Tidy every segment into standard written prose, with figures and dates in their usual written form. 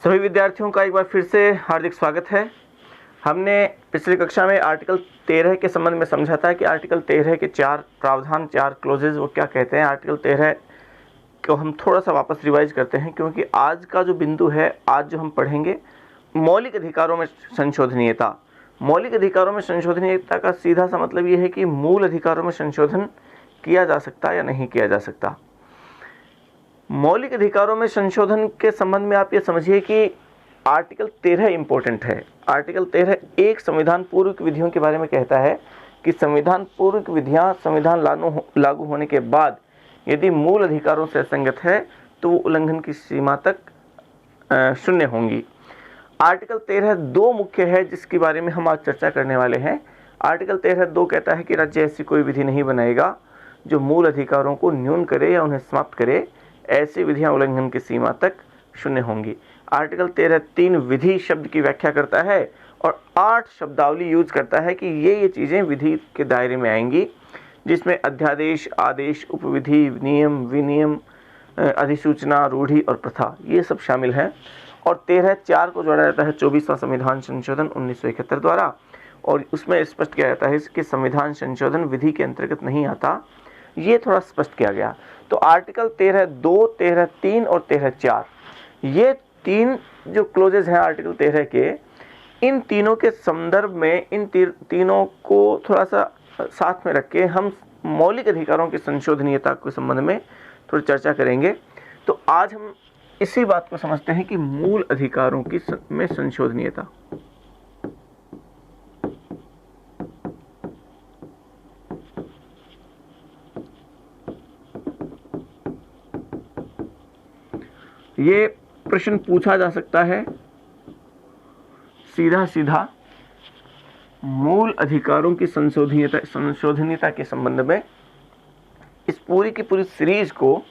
सभी विद्यार्थियों का एक बार फिर से हार्दिक स्वागत है। हमने पिछली कक्षा में आर्टिकल 13 के संबंध में समझा था कि आर्टिकल 13 के 4 प्रावधान, 4 क्लोजेज वो क्या कहते हैं। आर्टिकल 13 को हम थोड़ा सा वापस रिवाइज करते हैं, क्योंकि आज का जो बिंदु है, आज जो हम पढ़ेंगे मौलिक अधिकारों में संशोधनीयता। मौलिक अधिकारों में संशोधनीयता का सीधा सा मतलब ये है कि मूल अधिकारों में संशोधन किया जा सकता या नहीं किया जा सकता। मौलिक अधिकारों में संशोधन के संबंध में आप ये समझिए कि आर्टिकल 13 इंपॉर्टेंट है। आर्टिकल 13 एक संविधान पूर्व विधियों के बारे में कहता है कि संविधान पूर्व विधियां संविधान लागू होने के बाद यदि मूल अधिकारों से असंगत है तो वो उल्लंघन की सीमा तक शून्य होंगी। आर्टिकल 13 दो मुख्य है जिसके बारे में हम आज चर्चा करने वाले हैं। आर्टिकल 13(2) कहता है कि राज्य ऐसी कोई विधि नहीं बनाएगा जो मूल अधिकारों को न्यून करे या उन्हें समाप्त करे, ऐसी विधियां उल्लंघन की सीमा तक शून्य होंगी। आर्टिकल 13(3) विधि शब्द की व्याख्या करता है और 8 शब्दावली यूज करता है कि ये चीज़ें विधि के दायरे में आएंगी, जिसमें अध्यादेश, आदेश, उपविधि, नियम, विनियम, अधिसूचना, रूढ़ि और प्रथा ये सब शामिल हैं। और 13(4) को जोड़ा जाता है 24वां संविधान संशोधन 1971 द्वारा, और उसमें स्पष्ट किया जाता है कि संविधान संशोधन विधि के अंतर्गत नहीं आता। ये थोड़ा स्पष्ट किया गया। तो आर्टिकल 13(2), 13(3) और 13(4) ये 3 जो क्लोजेज हैं आर्टिकल 13 के, इन तीनों के संदर्भ में इन तीनों को थोड़ा सा साथ में रख के हम मौलिक अधिकारों की संशोधनीयता के संबंध में थोड़ी चर्चा करेंगे। तो आज हम इसी बात को समझते हैं कि मूल अधिकारों की में संशोधनीयता। ये प्रश्न पूछा जा सकता है सीधा सीधा मूल अधिकारों की संशोधनीयता के संबंध में। इस पूरी की पूरी सीरीज को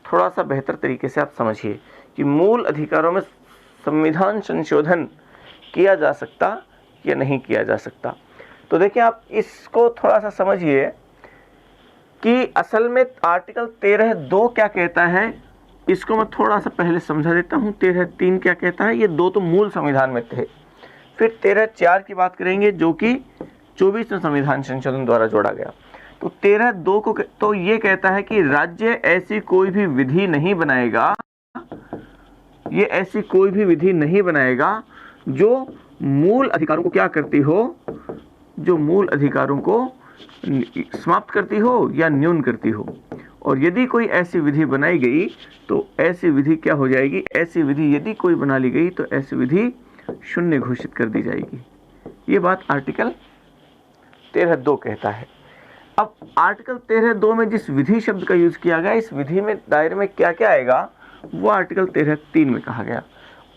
थोड़ा सा बेहतर तरीके से आप समझिए कि मूल अधिकारों में संविधान संशोधन किया जा सकता या नहीं किया जा सकता। तो देखिए, आप इसको थोड़ा सा समझिए कि असल में आर्टिकल 13(2) क्या कहता है, इसको मैं थोड़ा सा पहले समझा देता हूँ। 13(3) क्या कहता है, ये दो तो मूल संविधान में थे। फिर 13(4) की बात करेंगे जो कि 24वें संविधान संशोधन द्वारा जोड़ा गया। तो 13(2) को तो ये कहता है कि राज्य ऐसी कोई भी विधि नहीं बनाएगा, ये ऐसी कोई भी विधि नहीं बनाएगा जो मूल अधिकारों को क्या करती हो, जो मूल अधिकारों को समाप्त करती हो या न्यून करती हो। और यदि कोई ऐसी विधि बनाई गई तो ऐसी विधि क्या हो जाएगी, ऐसी विधि यदि कोई बना ली गई तो ऐसी विधि शून्य घोषित कर दी जाएगी। ये बात आर्टिकल 13(2) कहता है। अब आर्टिकल 13(2) में जिस विधि शब्द का यूज किया गया, इस विधि में दायरे में क्या क्या आएगा वो आर्टिकल 13(3) में कहा गया।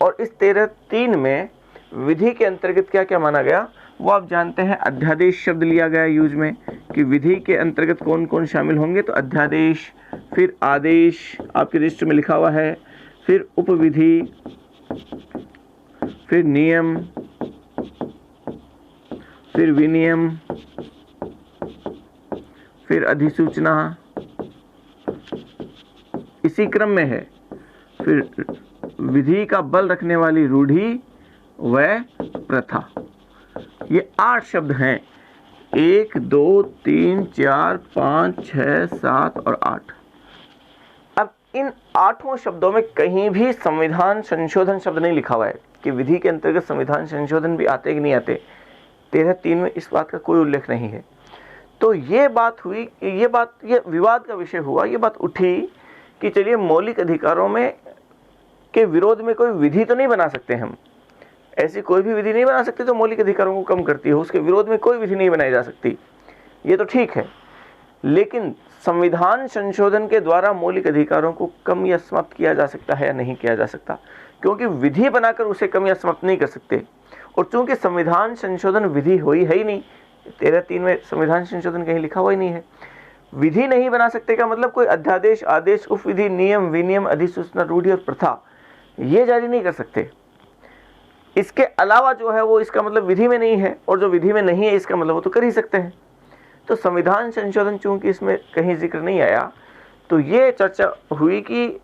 और इस 13(3) में विधि के अंतर्गत क्या क्या माना गया वो आप जानते हैं। अध्यादेश शब्द लिया गया यूज में कि विधि के अंतर्गत कौन कौन शामिल होंगे, तो अध्यादेश, फिर आदेश आपके रजिस्टर में लिखा हुआ है, फिर उपविधि, फिर नियम, फिर विनियम, फिर अधिसूचना, इसी क्रम में है, फिर विधि का बल रखने वाली रूढ़ि व प्रथा। ये 8 शब्द हैं, 1, 2, 3, 4, 5, 6, 7 और 8। अब इन 8 शब्दों में कहीं भी संविधान संशोधन शब्द नहीं लिखा हुआ है कि विधि के अंतर्गत संविधान संशोधन भी आते कि नहीं आते। 13(3) में इस बात का कोई उल्लेख नहीं है। तो ये बात हुई, ये विवाद का विषय हुआ, ये बात उठी कि चलिए मौलिक अधिकारों में के विरोध में कोई विधि तो नहीं बना सकते हम, ऐसी कोई भी विधि नहीं बना सकते जो मौलिक अधिकारों को कम करती हो, उसके विरोध में कोई विधि नहीं बनाई जा सकती। ये तो ठीक है, लेकिन संविधान संशोधन के द्वारा मौलिक अधिकारों को कम या समाप्त किया जा सकता है या नहीं किया जा सकता, क्योंकि विधि बनाकर उसे कम या समाप्त नहीं कर सकते। और चूंकि संविधान संशोधन विधि हुई है ही नहीं, 13(3) में संविधान संशोधन कहीं लिखा हुआ ही नहीं है। विधि नहीं बना सकते का मतलब कोई अध्यादेश, आदेश, उपविधि, नियम, विनियम, अधिसूचना, रूढ़ि और प्रथा ये जारी नहीं कर सकते। इसके अलावा जो है वो इसका मतलब विधि में नहीं है, और जो विधि में नहीं है इसका मतलब वो तो कर ही सकते हैं। तो संविधान संशोधन चूंकि इसमें कहीं जिक्र नहीं आया, तो ये चर्चा हुई कि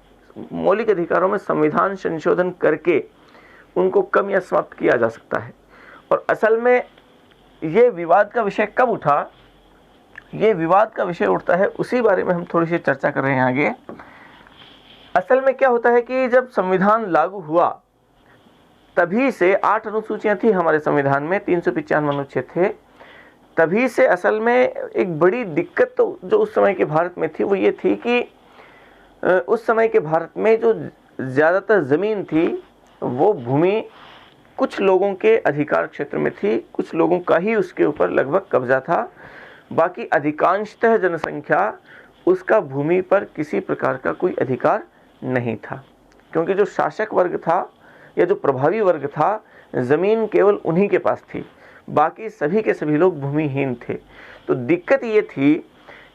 मौलिक अधिकारों में संविधान संशोधन करके उनको कम या समाप्त किया जा सकता है। और असल में ये विवाद का विषय कब उठा, ये विवाद का विषय उठता है, उसी बारे में हम थोड़ी सी चर्चा कर रहे हैं आगे। असल में क्या होता है कि जब संविधान लागू हुआ तभी से 8 अनुसूचियां थी हमारे संविधान में, 395 अनुच्छेद थे। तभी से असल में एक बड़ी दिक्कत तो जो उस समय के भारत में थी वो ये थी कि उस समय के भारत में जो ज़्यादातर ज़मीन थी वो भूमि कुछ लोगों के अधिकार क्षेत्र में थी, कुछ लोगों का ही उसके ऊपर लगभग कब्जा था। बाकी अधिकांशतः जनसंख्या उसका भूमि पर किसी प्रकार का कोई अधिकार नहीं था, क्योंकि जो शासक वर्ग था या जो प्रभावी वर्ग था, ज़मीन केवल उन्हीं के पास थी, बाकी सभी के सभी लोग भूमिहीन थे। तो दिक्कत ये थी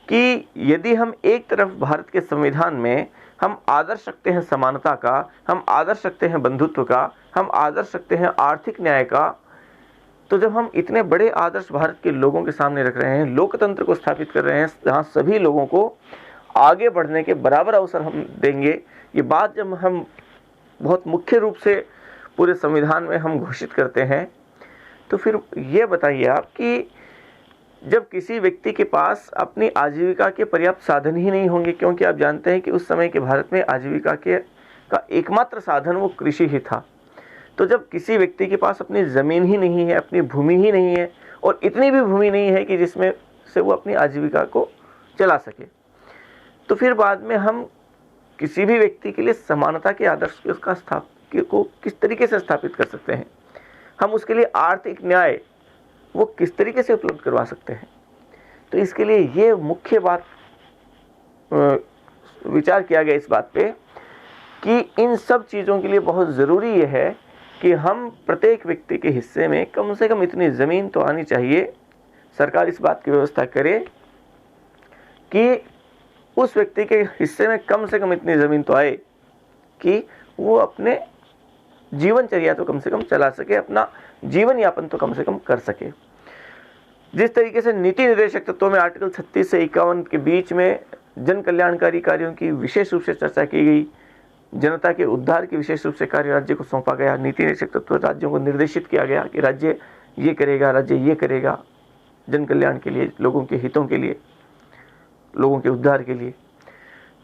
कि यदि हम एक तरफ भारत के संविधान में हम आदर्श रखते हैं समानता का, हम आदर्श रखते हैं बंधुत्व का, हम आदर्श रखते हैं आर्थिक न्याय का, तो जब हम इतने बड़े आदर्श भारत के लोगों के सामने रख रहे हैं, लोकतंत्र को स्थापित कर रहे हैं जहाँ सभी लोगों को आगे बढ़ने के बराबर अवसर हम देंगे, ये बात जब हम बहुत मुख्य रूप से पूरे संविधान में हम घोषित करते हैं, तो फिर ये बताइए आप कि जब किसी व्यक्ति के पास अपनी आजीविका के पर्याप्त साधन ही नहीं होंगे, क्योंकि आप जानते हैं कि उस समय के भारत में आजीविका का एकमात्र साधन वो कृषि ही था। तो जब किसी व्यक्ति के पास अपनी ज़मीन ही नहीं है, अपनी भूमि ही नहीं है, और इतनी भी भूमि नहीं है कि जिसमें से वो अपनी आजीविका को चला सके, तो फिर बाद में हम किसी भी व्यक्ति के लिए समानता के आदर्श को किस तरीके से स्थापित कर सकते हैं, हम उसके लिए आर्थिक न्याय वो किस तरीके से उपलब्ध करवा सकते हैं। तो इसके लिए ये मुख्य बात विचार किया गया इस बात पे कि इन सब चीज़ों के लिए बहुत ज़रूरी ये है कि हम प्रत्येक व्यक्ति के हिस्से में कम से कम इतनी ज़मीन तो आनी चाहिए, सरकार इस बात की व्यवस्था करे कि उस व्यक्ति के हिस्से में कम से कम इतनी ज़मीन तो आए कि वो अपने जीवनचर्या तो कम से कम चला सके, अपना जीवन यापन तो कम से कम कर सके। जिस तरीके से नीति निर्देशक तत्वों में आर्टिकल 36 से 51 के बीच में जन कल्याणकारी कार्यों की विशेष रूप से चर्चा की गई, जनता के उद्धार की विशेष रूप से कार्य राज्य को सौंपा गया, नीति निर्देशक तत्व राज्यों को निर्देशित किया गया कि राज्य ये करेगा, राज्य ये करेगा जन कल्याण के लिए, लोगों के हितों के लिए, लोगों के उद्धार के लिए।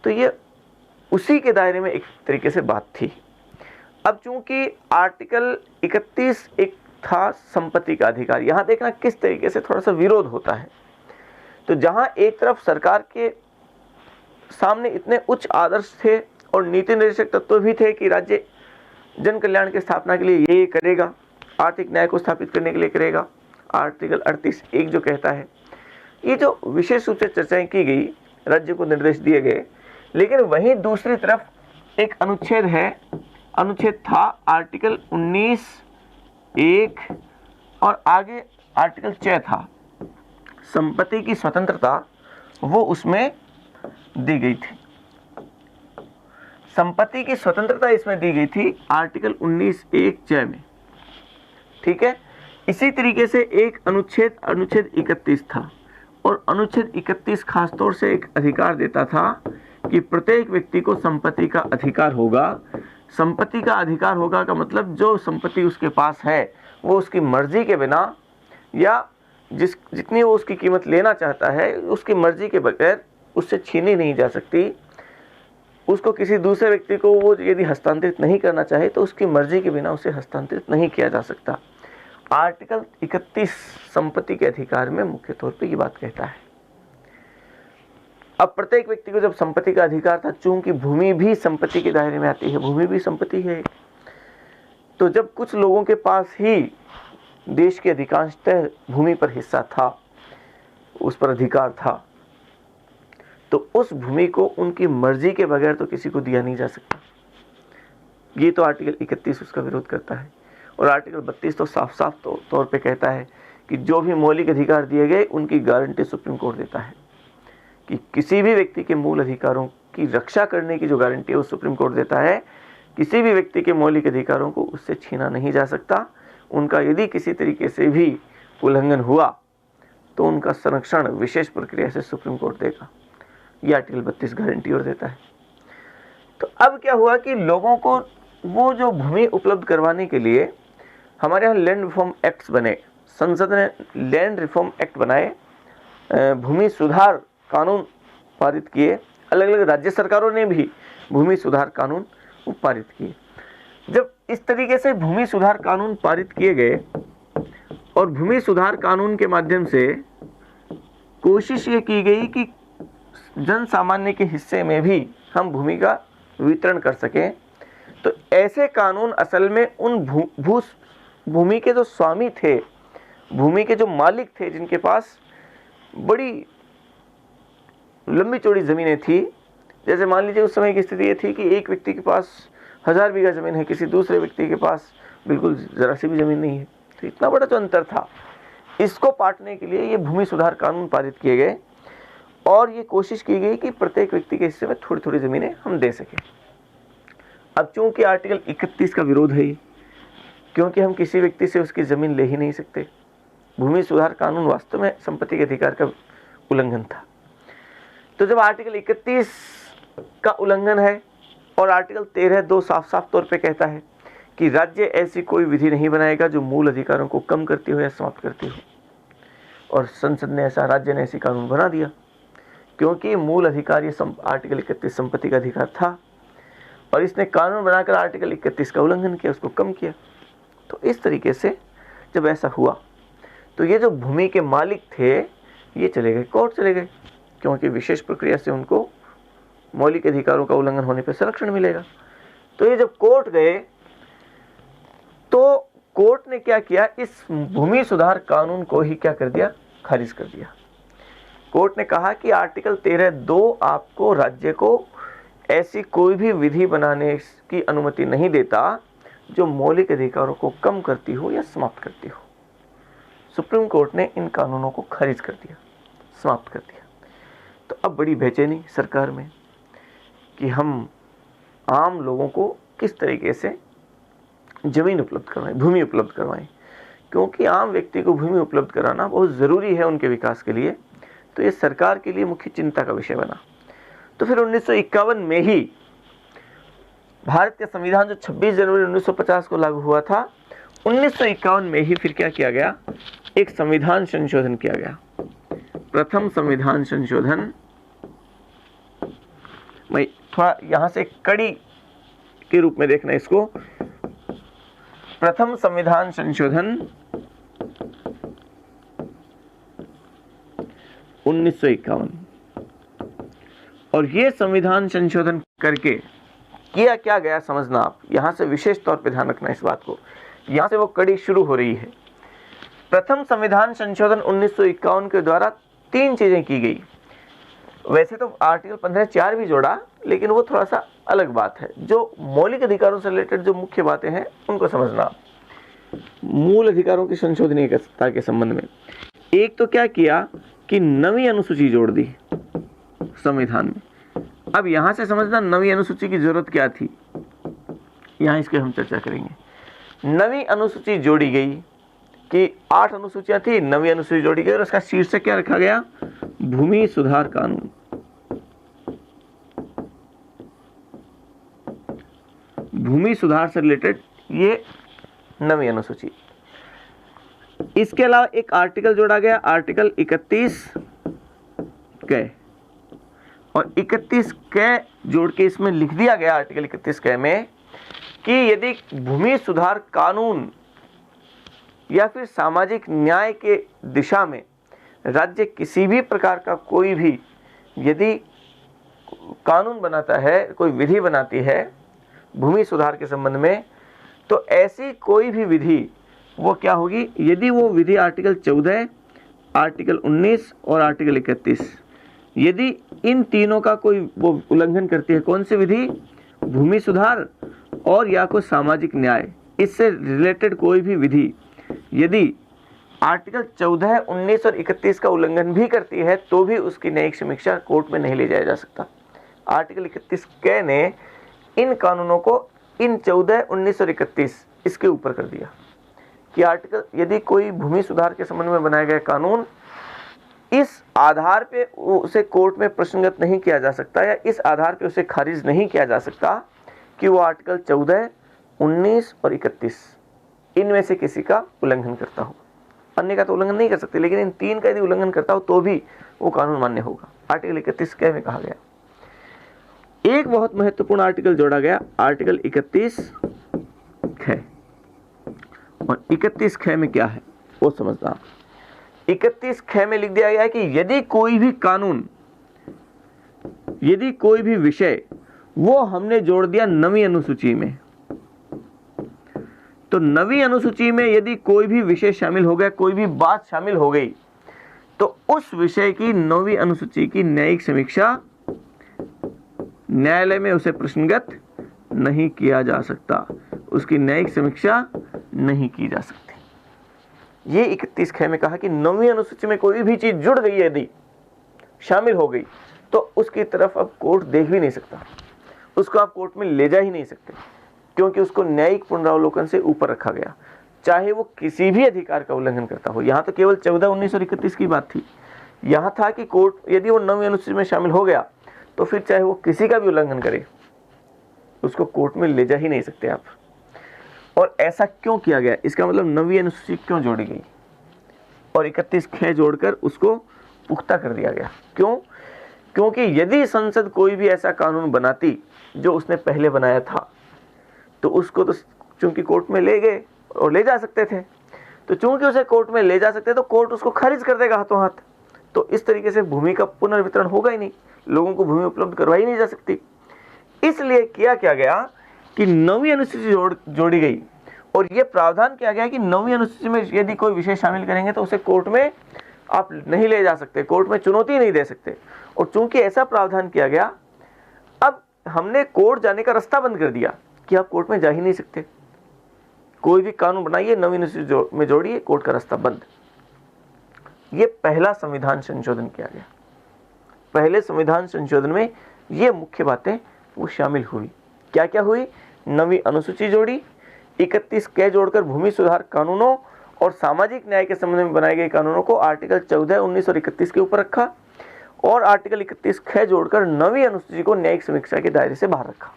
तो ये उसी के दायरे में एक तरीके से बात थी। अब चूंकि आर्टिकल 31 एक था संपत्ति का अधिकार, यहाँ देखना किस तरीके से थोड़ा सा विरोध होता है। तो जहाँ एक तरफ सरकार के सामने इतने उच्च आदर्श थे और नीति निर्देशक तत्व भी थे कि राज्य जन कल्याण की स्थापना के लिए ये करेगा, आर्थिक न्याय को स्थापित करने के लिए करेगा, आर्टिकल 38(1) जो कहता है, ये जो विशेष रूप से चर्चाएं की गई, राज्य को निर्देश दिए गए। लेकिन वहीं दूसरी तरफ एक अनुच्छेद है, अनुच्छेद था आर्टिकल 19(1) और आगे आर्टिकल 6 था, संपत्ति की स्वतंत्रता वो उसमें दी गई थी। संपत्ति की स्वतंत्रता इसमें दी गई थी आर्टिकल 19(1)(j) में, ठीक है। इसी तरीके से एक अनुच्छेद 31 था, और अनुच्छेद 31 खासतौर से एक अधिकार देता था कि प्रत्येक व्यक्ति को संपत्ति का अधिकार होगा। संपत्ति का अधिकार होगा का मतलब जो संपत्ति उसके पास है वो उसकी मर्जी के बिना या जितनी वो उसकी कीमत लेना चाहता है उसकी मर्जी के बगैर उससे छीनी नहीं जा सकती। उसको किसी दूसरे व्यक्ति को वो यदि हस्तांतरित नहीं करना चाहे तो उसकी मर्जी के बिना उसे हस्तांतरित नहीं किया जा सकता। आर्टिकल 31 संपत्ति के अधिकार में मुख्य तौर पे ये बात कहता है। अब प्रत्येक व्यक्ति को जब संपत्ति का अधिकार था, चूंकि भूमि भी संपत्ति के दायरे में आती है, भूमि भी संपत्ति है, तो जब कुछ लोगों के पास ही देश के अधिकांशतः भूमि पर हिस्सा था, उस पर अधिकार था, तो उस भूमि को उनकी मर्जी के बगैर तो किसी को दिया नहीं जा सकता। ये तो आर्टिकल 31 उसका विरोध करता है। और आर्टिकल 32 तो साफ साफ तौर पे कहता है कि जो भी मौलिक अधिकार दिए गए उनकी गारंटी सुप्रीम कोर्ट देता है, कि किसी भी व्यक्ति के मूल अधिकारों की रक्षा करने की जो गारंटी है वो सुप्रीम कोर्ट देता है। किसी भी व्यक्ति के मौलिक अधिकारों को उससे छीना नहीं जा सकता। उनका यदि किसी तरीके से भी उल्लंघन हुआ तो उनका संरक्षण विशेष प्रक्रिया से सुप्रीम कोर्ट देगा। ये आर्टिकल 32 गारंटी और देता है। तो अब क्या हुआ कि लोगों को वो जो भूमि उपलब्ध करवाने के लिए हमारे यहाँ लैंड रिफॉर्म एक्ट्स बने, संसद ने लैंड रिफॉर्म एक्ट बनाए, भूमि सुधार कानून पारित किए, अलग अलग राज्य सरकारों ने भी भूमि सुधार कानून पारित किए। जब इस तरीके से भूमि सुधार कानून पारित किए गए और भूमि सुधार कानून के माध्यम से कोशिश ये की गई कि जन सामान्य के हिस्से में भी हम भूमि का वितरण कर सकें, तो ऐसे कानून असल में उन भूमि के जो स्वामी थे, भूमि के जो मालिक थे, जिनके पास बड़ी लंबी चौड़ी ज़मीनें थी, जैसे मान लीजिए उस समय की स्थिति ये थी कि एक व्यक्ति के पास 1000 बीघा ज़मीन है, किसी दूसरे व्यक्ति के पास बिल्कुल ज़रा सी भी ज़मीन नहीं है, तो इतना बड़ा जो अंतर था, इसको पाटने के लिए ये भूमि सुधार कानून पारित किए गए और ये कोशिश की गई कि प्रत्येक व्यक्ति के हिस्से में थोड़ी थोड़ी ज़मीनें हम दे सकें। अब चूंकि आर्टिकल 31 का विरोध है, क्योंकि हम किसी व्यक्ति से उसकी ज़मीन ले ही नहीं सकते, भूमि सुधार कानून वास्तव में संपत्ति के अधिकार का उल्लंघन था। तो जब आर्टिकल 31 का उल्लंघन है और आर्टिकल 13(2) साफ साफ तौर पे कहता है कि राज्य ऐसी कोई विधि नहीं बनाएगा जो मूल अधिकारों को कम करती हो या समाप्त करती हो, और संसद ने ऐसा, राज्य ने ऐसी कानून बना दिया, क्योंकि मूल अधिकार ये आर्टिकल 31 संपत्ति का अधिकार था और इसने कानून बनाकर आर्टिकल 31 का उल्लंघन किया, उसको कम किया। तो इस तरीके से जब ऐसा हुआ तो ये जो भूमि के मालिक थे ये चले गए, कोर्ट चले गए, क्योंकि विशेष प्रक्रिया से उनको मौलिक अधिकारों का उल्लंघन होने पर संरक्षण मिलेगा। तो ये जब कोर्ट गए तो कोर्ट ने क्या किया, इस भूमि सुधार कानून को ही क्या कर दिया, खारिज कर दिया। कोर्ट ने कहा कि आर्टिकल 13(2) आपको राज्य को ऐसी कोई भी विधि बनाने की अनुमति नहीं देता जो मौलिक अधिकारों को कम करती हो या समाप्त करती हो। सुप्रीम कोर्ट ने इन कानूनों को खारिज कर दिया, समाप्त कर दिया। तो अब बड़ी बेचैनी सरकार में कि हम आम लोगों को किस तरीके से ज़मीन उपलब्ध करवाएं, भूमि उपलब्ध करवाएं, क्योंकि आम व्यक्ति को भूमि उपलब्ध कराना बहुत ज़रूरी है उनके विकास के लिए। तो ये सरकार के लिए मुख्य चिंता का विषय बना। तो फिर 1951 में ही भारत का संविधान जो 26 जनवरी 1950 को लागू हुआ था, 1951 में ही फिर क्या किया गया, एक संविधान संशोधन किया गया, प्रथम संविधान संशोधन। मैं थोड़ा यहाँ से कड़ी के रूप में देखना इसको, प्रथम संविधान संशोधन 1951। और ये संविधान संशोधन करके किया क्या गया समझना आप, यहाँ से विशेष तौर पे ध्यान रखना इस बात को, यहाँ से वो कड़ी शुरू हो रही है। प्रथम संविधान संशोधन 1951 के द्वारा 3 चीजें की गई। वैसे तो आर्टिकल 15(4) भी जोड़ा, लेकिन वो थोड़ा सा अलग बात है। जो मौलिक अधिकारों से रिलेटेड जो मुख्य बातें हैं उनको समझना। मूल अधिकारों की संशोधनीयता के संबंध में एक तो क्या किया कि नवी अनुसूची जोड़ दी संविधान में। अब यहां से समझना नवी अनुसूची की जरूरत क्या थी, यहां इसके हम चर्चा करेंगे। नवी अनुसूची जोड़ी गई कि 8 अनुसूचियां थी, नवी अनुसूची जोड़ी गई और उसका शीर्षक क्या रखा गया, भूमि सुधार कानून। भूमि सुधार से रिलेटेड ये नवी अनुसूची। इसके अलावा एक आर्टिकल जोड़ा गया, आर्टिकल 31 क, और 31 क जोड़ के इसमें लिख दिया गया आर्टिकल 31 क में कि यदि भूमि सुधार कानून या फिर सामाजिक न्याय के दिशा में राज्य किसी भी प्रकार का कोई भी यदि कानून बनाता है, कोई विधि बनाती है भूमि सुधार के संबंध में, तो ऐसी कोई भी विधि वो क्या होगी, यदि वो विधि आर्टिकल 14, आर्टिकल 19 और आर्टिकल 31, यदि इन तीनों का कोई वो उल्लंघन करती है, कौन सी विधि, भूमि सुधार और या कोई सामाजिक न्याय, इससे रिलेटेड कोई भी विधि यदि आर्टिकल 14, 19 और 31 का उल्लंघन भी करती है तो भी उसकी न्यायिक समीक्षा कोर्ट में नहीं ले जाया जा सकता। आर्टिकल 31 क ने इन कानूनों को, इन 14, 19 और 31 इसके ऊपर कर दिया कि आर्टिकल यदि कोई भूमि सुधार के संबंध में बनाया गया कानून इस आधार पे उसे कोर्ट में प्रश्नगत नहीं किया जा सकता या इस आधार पे उसे खारिज नहीं किया जा सकता कि वो आर्टिकल 14, 19 और 31 इनमें से किसी का उल्लंघन करता हो, अन्य का तो उल्लंघन नहीं कर सकते, लेकिन इन 3 का यदि उल्लंघन करता हो तो भी वो कानून मान्य होगा। आर्टिकल 31 क में कहा गया। एक बहुत महत्वपूर्ण आर्टिकल जोड़ा गया, आर्टिकल 31 ख। और 31 ख में क्या है वो समझना। 31 ख में लिख दिया गया है कि यदि कोई भी कानून, यदि कोई भी विषय, वो हमने जोड़ दिया नवीं अनुसूची में, तो नवीं अनुसूची में यदि कोई भी विषय शामिल हो गया, कोई भी बात शामिल हो गई, तो उस विषय की नवीं अनुसूची की न्यायिक समीक्षा न्यायालय में उसे प्रश्नगत नहीं किया जा सकता, उसकी न्यायिक समीक्षा नहीं की जा सकती। ये 31 ख में कहा कि नवीं अनुसूची में कोई भी चीज जुड़ गई, यदि शामिल हो गई, तो उसकी तरफ अब कोर्ट देख भी नहीं सकता, उसको आप कोर्ट में ले जा ही नहीं सकते, क्योंकि उसको न्यायिक पुनरावलोकन से ऊपर रखा गया, चाहे वो किसी भी अधिकार का उल्लंघन करता हो। यहाँ तो केवल 14, 19 और 31 की बात थी। यहाँ था कि कोर्ट यदि वो नवीं अनुसूची में शामिल हो गया तो फिर चाहे वो किसी का भी उल्लंघन करे, उसको कोर्ट में ले जा ही नहीं सकते आप। और ऐसा क्यों किया गया, इसका मतलब नवीं अनुसूची क्यों जोड़ी गई और 31 ख जोड़कर उसको पुख्ता कर दिया गया। क्यों? क्योंकि यदि संसद कोई भी ऐसा कानून बनाती जो उसने पहले बनाया था, तो उसको तो चूंकि कोर्ट में ले गए और ले जा सकते थे, तो चूंकि उसे कोर्ट में ले जा सकते तो कोर्ट उसको खारिज कर देगा हाथों हाथ। तो इस तरीके से भूमि का पुनर्वितरण होगा ही नहीं, लोगों को भूमि उपलब्ध करवाई नहीं जा सकती। इसलिए क्या गया कि नवीं अनुसूची जोड़ी गई और यह प्रावधान किया गया कि नवीं अनुसूची में यदि कोई विषय शामिल करेंगे तो उसे कोर्ट में आप नहीं ले जा सकते, कोर्ट में चुनौती नहीं दे सकते। और चूंकि ऐसा प्रावधान किया गया, अब हमने कोर्ट जाने का रास्ता बंद कर दिया कि आप कोर्ट में जा ही नहीं सकते। कोई भी कानून बनाइए, नवीं अनुसूची में जोड़िए, कोर्ट का रास्ता बंद। ये पहला संविधान संशोधन किया गया। पहले संविधान संशोधन में ये मुख्य बातें वो शामिल हुई। क्या क्या हुई? नवीं अनुसूची जोड़ी, 31 क जोड़कर भूमि सुधार कानूनों और सामाजिक न्याय के संबंध में बनाए गए कानूनों को आर्टिकल 14, 19 और 31 के ऊपर रखा, और आर्टिकल 31 ख जोड़कर नवीं अनुसूची को न्यायिक समीक्षा के दायरे से बाहर रखा।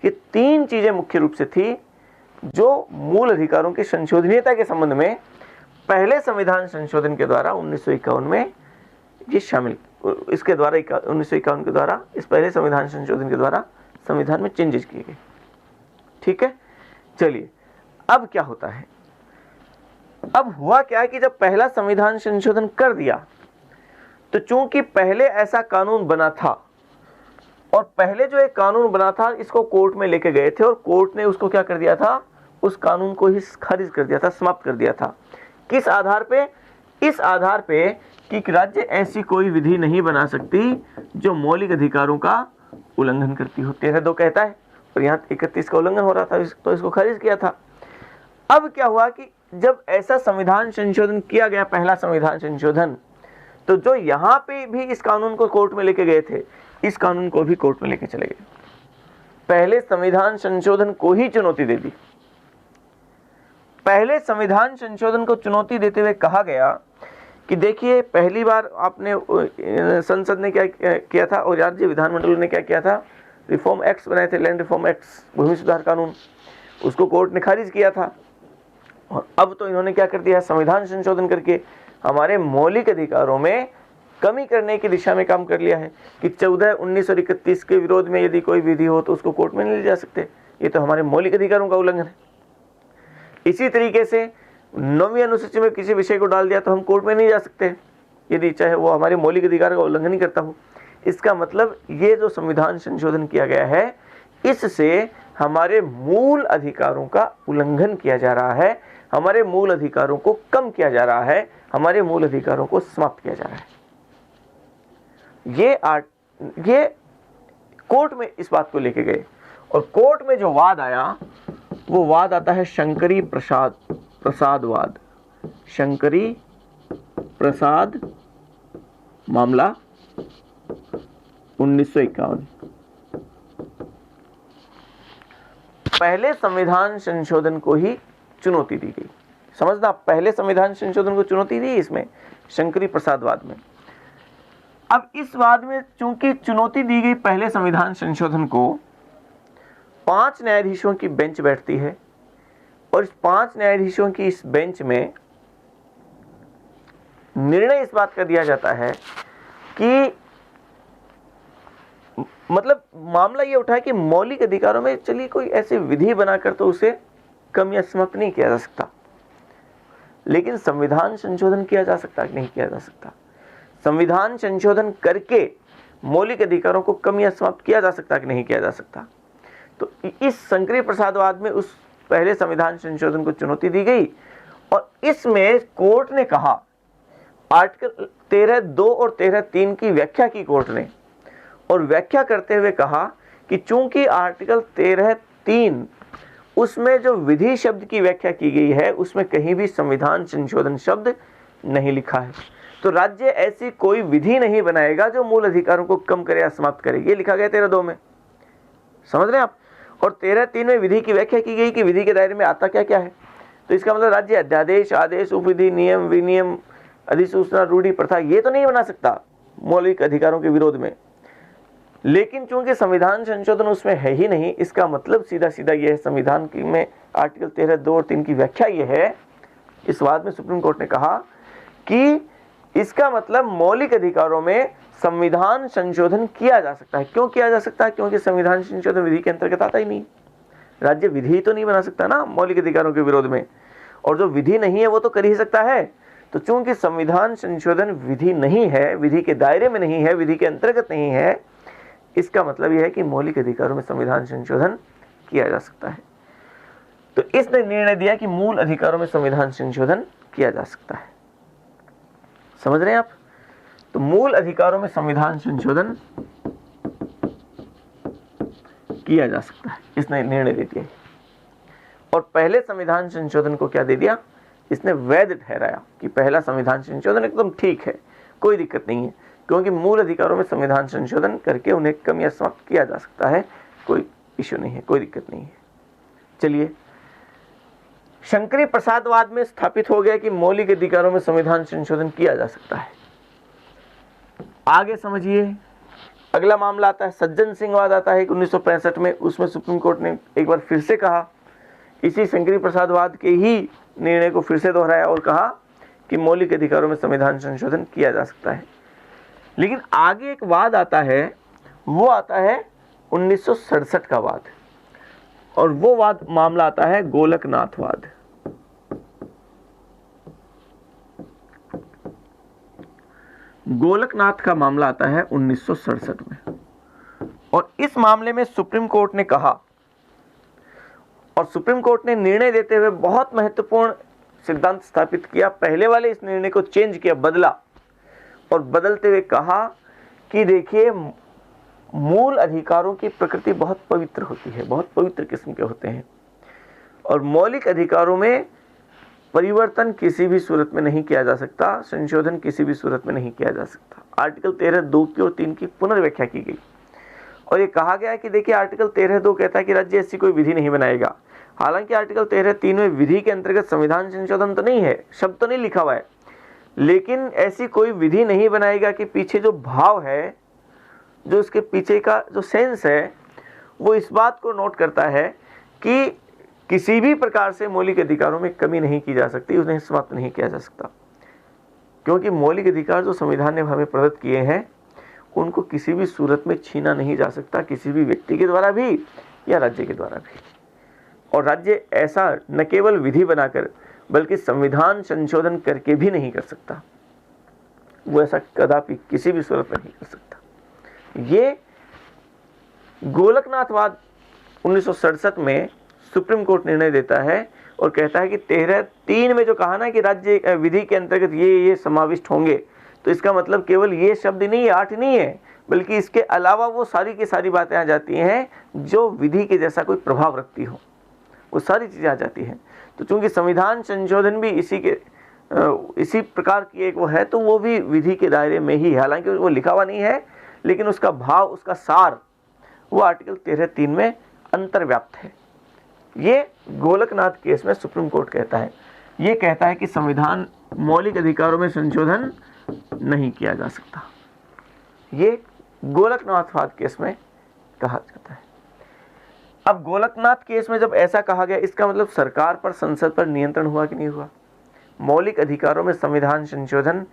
ये 3 चीजें मुख्य रूप से थी जो मूल अधिकारों की संशोधनीयता के संबंध में पहले संविधान संशोधन के द्वारा 1951 में ये शामिल, इसके द्वारा 1951 के द्वारा, इस पहले संविधान संशोधन के द्वारा संविधान में चेंजेस किए गए। ठीक है, चलिए अब क्या होता है। अब हुआ क्या कि जब पहला संविधान संशोधन कर दिया, तो चूंकि पहले ऐसा कानून बना था और पहले जो एक कानून बना था इसको कोर्ट में लेके गए थे और कोर्ट ने उसको क्या कर दिया था, उस कानून को ही खारिज कर दिया था, समाप्त कर दिया था। किस आधार पे? इस आधार पे कि राज्य ऐसी कोई विधि नहीं बना सकती जो मौलिक अधिकारों का उल्लंघन करती हो। 13(2) कहता है और यहाँ 31 का उल्लंघन हो रहा था, तो इसको खारिज किया था। अब क्या हुआ कि जब ऐसा संविधान संशोधन किया गया, पहला संविधान संशोधन, तो जो यहाँ पे भी इस कानून को कोर्ट में लेके गए थे, इस कानून को भी कोर्ट में लेके चले गए। पहले संविधान संशोधन को ही चुनौती दे दी। पहले संविधान संशोधन को चुनौती देते हुए कहा गया कि देखिए, पहली बार आपने संसद ने क्या किया था और राज्य विधानमंडल ने क्या किया था, रिफॉर्म एक्ट्स बनाए थे, लैंड रिफॉर्म एक्ट्स, भूमि सुधार कानून, उसको कोर्ट ने खारिज किया था। और अब तो इन्होंने क्या कर दिया, संविधान संशोधन करके हमारे मौलिक अधिकारों में कमी करने की दिशा में काम कर लिया है कि 14, 19 और 31 के विरोध में यदि कोई विधि हो तो उसको कोर्ट में नहीं ले जा सकते। ये तो हमारे मौलिक अधिकारों का उल्लंघन है। इसी तरीके से नवीं अनुसूची में किसी विषय को डाल दिया तो हम कोर्ट में नहीं जा सकते, यदि चाहे वो हमारे मौलिक अधिकार का उल्लंघन ही करता हो। इसका मतलब ये जो संविधान संशोधन किया गया है, इससे हमारे मूल अधिकारों का उल्लंघन किया जा रहा है, हमारे मूल अधिकारों को कम किया जा रहा है, हमारे मूल अधिकारों को समाप्त किया जा रहा है। ये कोर्ट में इस बात को लेके गए और कोर्ट में जो वाद आया वो वाद आता है शंकरी प्रसादवाद। शंकरी प्रसाद मामला 1951। पहले संविधान संशोधन को ही चुनौती दी गई। समझना, पहले संविधान संशोधन को चुनौती दी इसमें, शंकरी प्रसादवाद में। अब इस वाद में चूंकि चुनौती दी गई पहले संविधान संशोधन को, 5 न्यायाधीशों की बेंच बैठती है और इस 5 न्यायाधीशों की इस बेंच में निर्णय इस बात का दिया जाता है कि मतलब मामला ये उठा है कि मौलिक अधिकारों में चलिए कोई ऐसी विधि बनाकर तो उसे कम या समाप्त नहीं किया जा सकता, लेकिन संविधान संशोधन किया जा सकता कि नहीं किया जा सकता। संविधान संशोधन करके मौलिक अधिकारों को कम या समाप्त किया जा सकता कि नहीं किया जा सकता। तो इस संकरी प्रसादवाद में उस पहले संविधान संशोधन को चुनौती दी गई और इसमें कोर्ट ने कहा, आर्टिकल 13(2) और 13(3) की व्याख्या की कोर्ट ने, और व्याख्या करते हुए कहा कि चूंकि आर्टिकल 13(3) उसमें जो विधि शब्द की व्याख्या की गई है उसमें कहीं भी संविधान संशोधन शब्द नहीं लिखा है, तो राज्य ऐसी कोई विधि नहीं बनाएगा जो मूल अधिकारों को कम करे या समाप्त करे। ये लिखा गया 13(2) में, समझ रहे हैं आप। और 13(3) में विधि की व्याख्या की गई कि विधि के दायरे में आता क्या क्या है। तो इसका मतलब राज्य अध्यादेश, आदेश, उपविधि, नियम, विनियम, अधिसूचना, रूढ़ि, प्रथा ये तो नहीं बना सकता मौलिक अधिकारों के विरोध में। लेकिन चूंकि संविधान संशोधन उसमें है ही नहीं, इसका मतलब सीधा सीधा यह है, संविधान की में आर्टिकल 13(2) और 3 की व्याख्या यह है, इस बात में सुप्रीम कोर्ट ने कहा कि इसका मतलब मौलिक अधिकारों में संविधान संशोधन किया जा सकता है। क्यों किया जा सकता है? क्योंकि संविधान संशोधन विधि के अंतर्गत आता ही नहीं। राज्य विधि तो नहीं बना सकता ना मौलिक अधिकारों के विरोध में, और जो विधि नहीं है वो तो कर ही सकता है। तो चूंकि संविधान संशोधन विधि नहीं है, विधि के दायरे में नहीं है, विधि के अंतर्गत नहीं है, इसका मतलब यह है कि मौलिक अधिकारों में संविधान संशोधन किया जा सकता है। तो इसने निर्णय दिया कि मूल अधिकारों में संविधान संशोधन किया जा सकता है। समझ रहे हैं आप? तो मूल अधिकारों में संविधान संशोधन किया जा सकता है, इसने निर्णय दे दिया। और पहले संविधान संशोधन को क्या दे दिया? इसने वैध ठहराया कि पहला संविधान संशोधन एकदम ठीक है, कोई दिक्कत नहीं है, क्योंकि मूल अधिकारों में संविधान संशोधन करके उन्हें कम या समाप्त किया जा सकता है, कोई इश्यू नहीं है, कोई दिक्कत नहीं है। चलिए, शंकरी प्रसादवाद में स्थापित हो गया कि मौलिक अधिकारों में संविधान संशोधन किया जा सकता है। आगे समझिए, अगला मामला आता है सज्जन सिंह वाद आता है 1965 में। उसमें सुप्रीम कोर्ट ने एक बार फिर से कहा, इसी शंकरी प्रसादवाद के ही निर्णय को फिर से दोहराया और कहा कि मौलिक अधिकारों में संविधान संशोधन किया जा सकता है। लेकिन आगे एक वाद आता है, वो आता है 1967 का वाद, और वो वाद मामला आता है गोलकनाथवाद। गोलकनाथ का मामला आता है 1967 में, और इस मामले में सुप्रीम कोर्ट ने कहा, और सुप्रीम कोर्ट ने निर्णय देते हुए बहुत महत्वपूर्ण सिद्धांत स्थापित किया। पहले वाले इस निर्णय को चेंज किया, बदला, और बदलते हुए कहा कि देखिए, मूल अधिकारों की प्रकृति बहुत पवित्र होती है, बहुत पवित्र किस्म के होते हैं, और मौलिक अधिकारों में परिवर्तन किसी भी सूरत में नहीं किया जा सकता, संशोधन किसी भी सूरत में नहीं किया जा सकता। आर्टिकल 13(2) की और 3 की पुनर्व्याख्या की गई, और ये कहा गया कि देखिए, आर्टिकल 13(2) कहता है कि राज्य ऐसी कोई विधि नहीं बनाएगा। हालांकि आर्टिकल 13(3) में विधि के अंतर्गत संविधान संशोधन तो नहीं है, शब्द तो नहीं लिखा हुआ है, लेकिन ऐसी कोई विधि नहीं बनाएगा कि पीछे जो भाव है, जो उसके पीछे का जो सेंस है, वो इस बात को नोट करता है कि किसी भी प्रकार से मौलिक अधिकारों में कमी नहीं की जा सकती, उन्हें समाप्त नहीं किया जा सकता, क्योंकि मौलिक अधिकार जो संविधान ने हमें प्रदत्त किए हैं उनको किसी भी सूरत में छीना नहीं जा सकता, किसी भी व्यक्ति के द्वारा भी या राज्य के द्वारा भी। और राज्य ऐसा न केवल विधि बनाकर बल्कि संविधान संशोधन करके भी नहीं कर सकता, वो ऐसा कदापि किसी भी सूरत में नहीं कर सकता। ये गोलकनाथवाद 1967 में सुप्रीम कोर्ट निर्णय देता है और कहता है कि 13(3) में जो कहा ना कि राज्य विधि के अंतर्गत ये समाविष्ट होंगे, तो इसका मतलब केवल ये शब्द नहीं है, 8 नहीं है, बल्कि इसके अलावा वो सारी की सारी बातें आ जाती हैं जो विधि के जैसा कोई प्रभाव रखती हो, वो सारी चीज़ें आ जाती हैं। तो चूंकि संविधान संशोधन भी इसी प्रकार की एक वो है, तो वो भी विधि के दायरे में ही है। हालांकि वो लिखा हुआ नहीं है, लेकिन उसका भाव, उसका सार वो आर्टिकल 13(3) में अंतर्व्याप्त है। ये गोलकनाथ केस में सुप्रीम कोर्ट कहता है, ये कहता है कि संविधान मौलिक अधिकारों में संशोधन नहीं किया जा सकता। ये गोलकनाथवाद केस में कहा जाता है। अब गोलकनाथ केस में जब ऐसा कहा गया, इसका मतलब सरकार पर, संसद पर नियंत्रण हुआ कि नहीं हुआ? मौलिक अधिकारों में संविधान संशोधन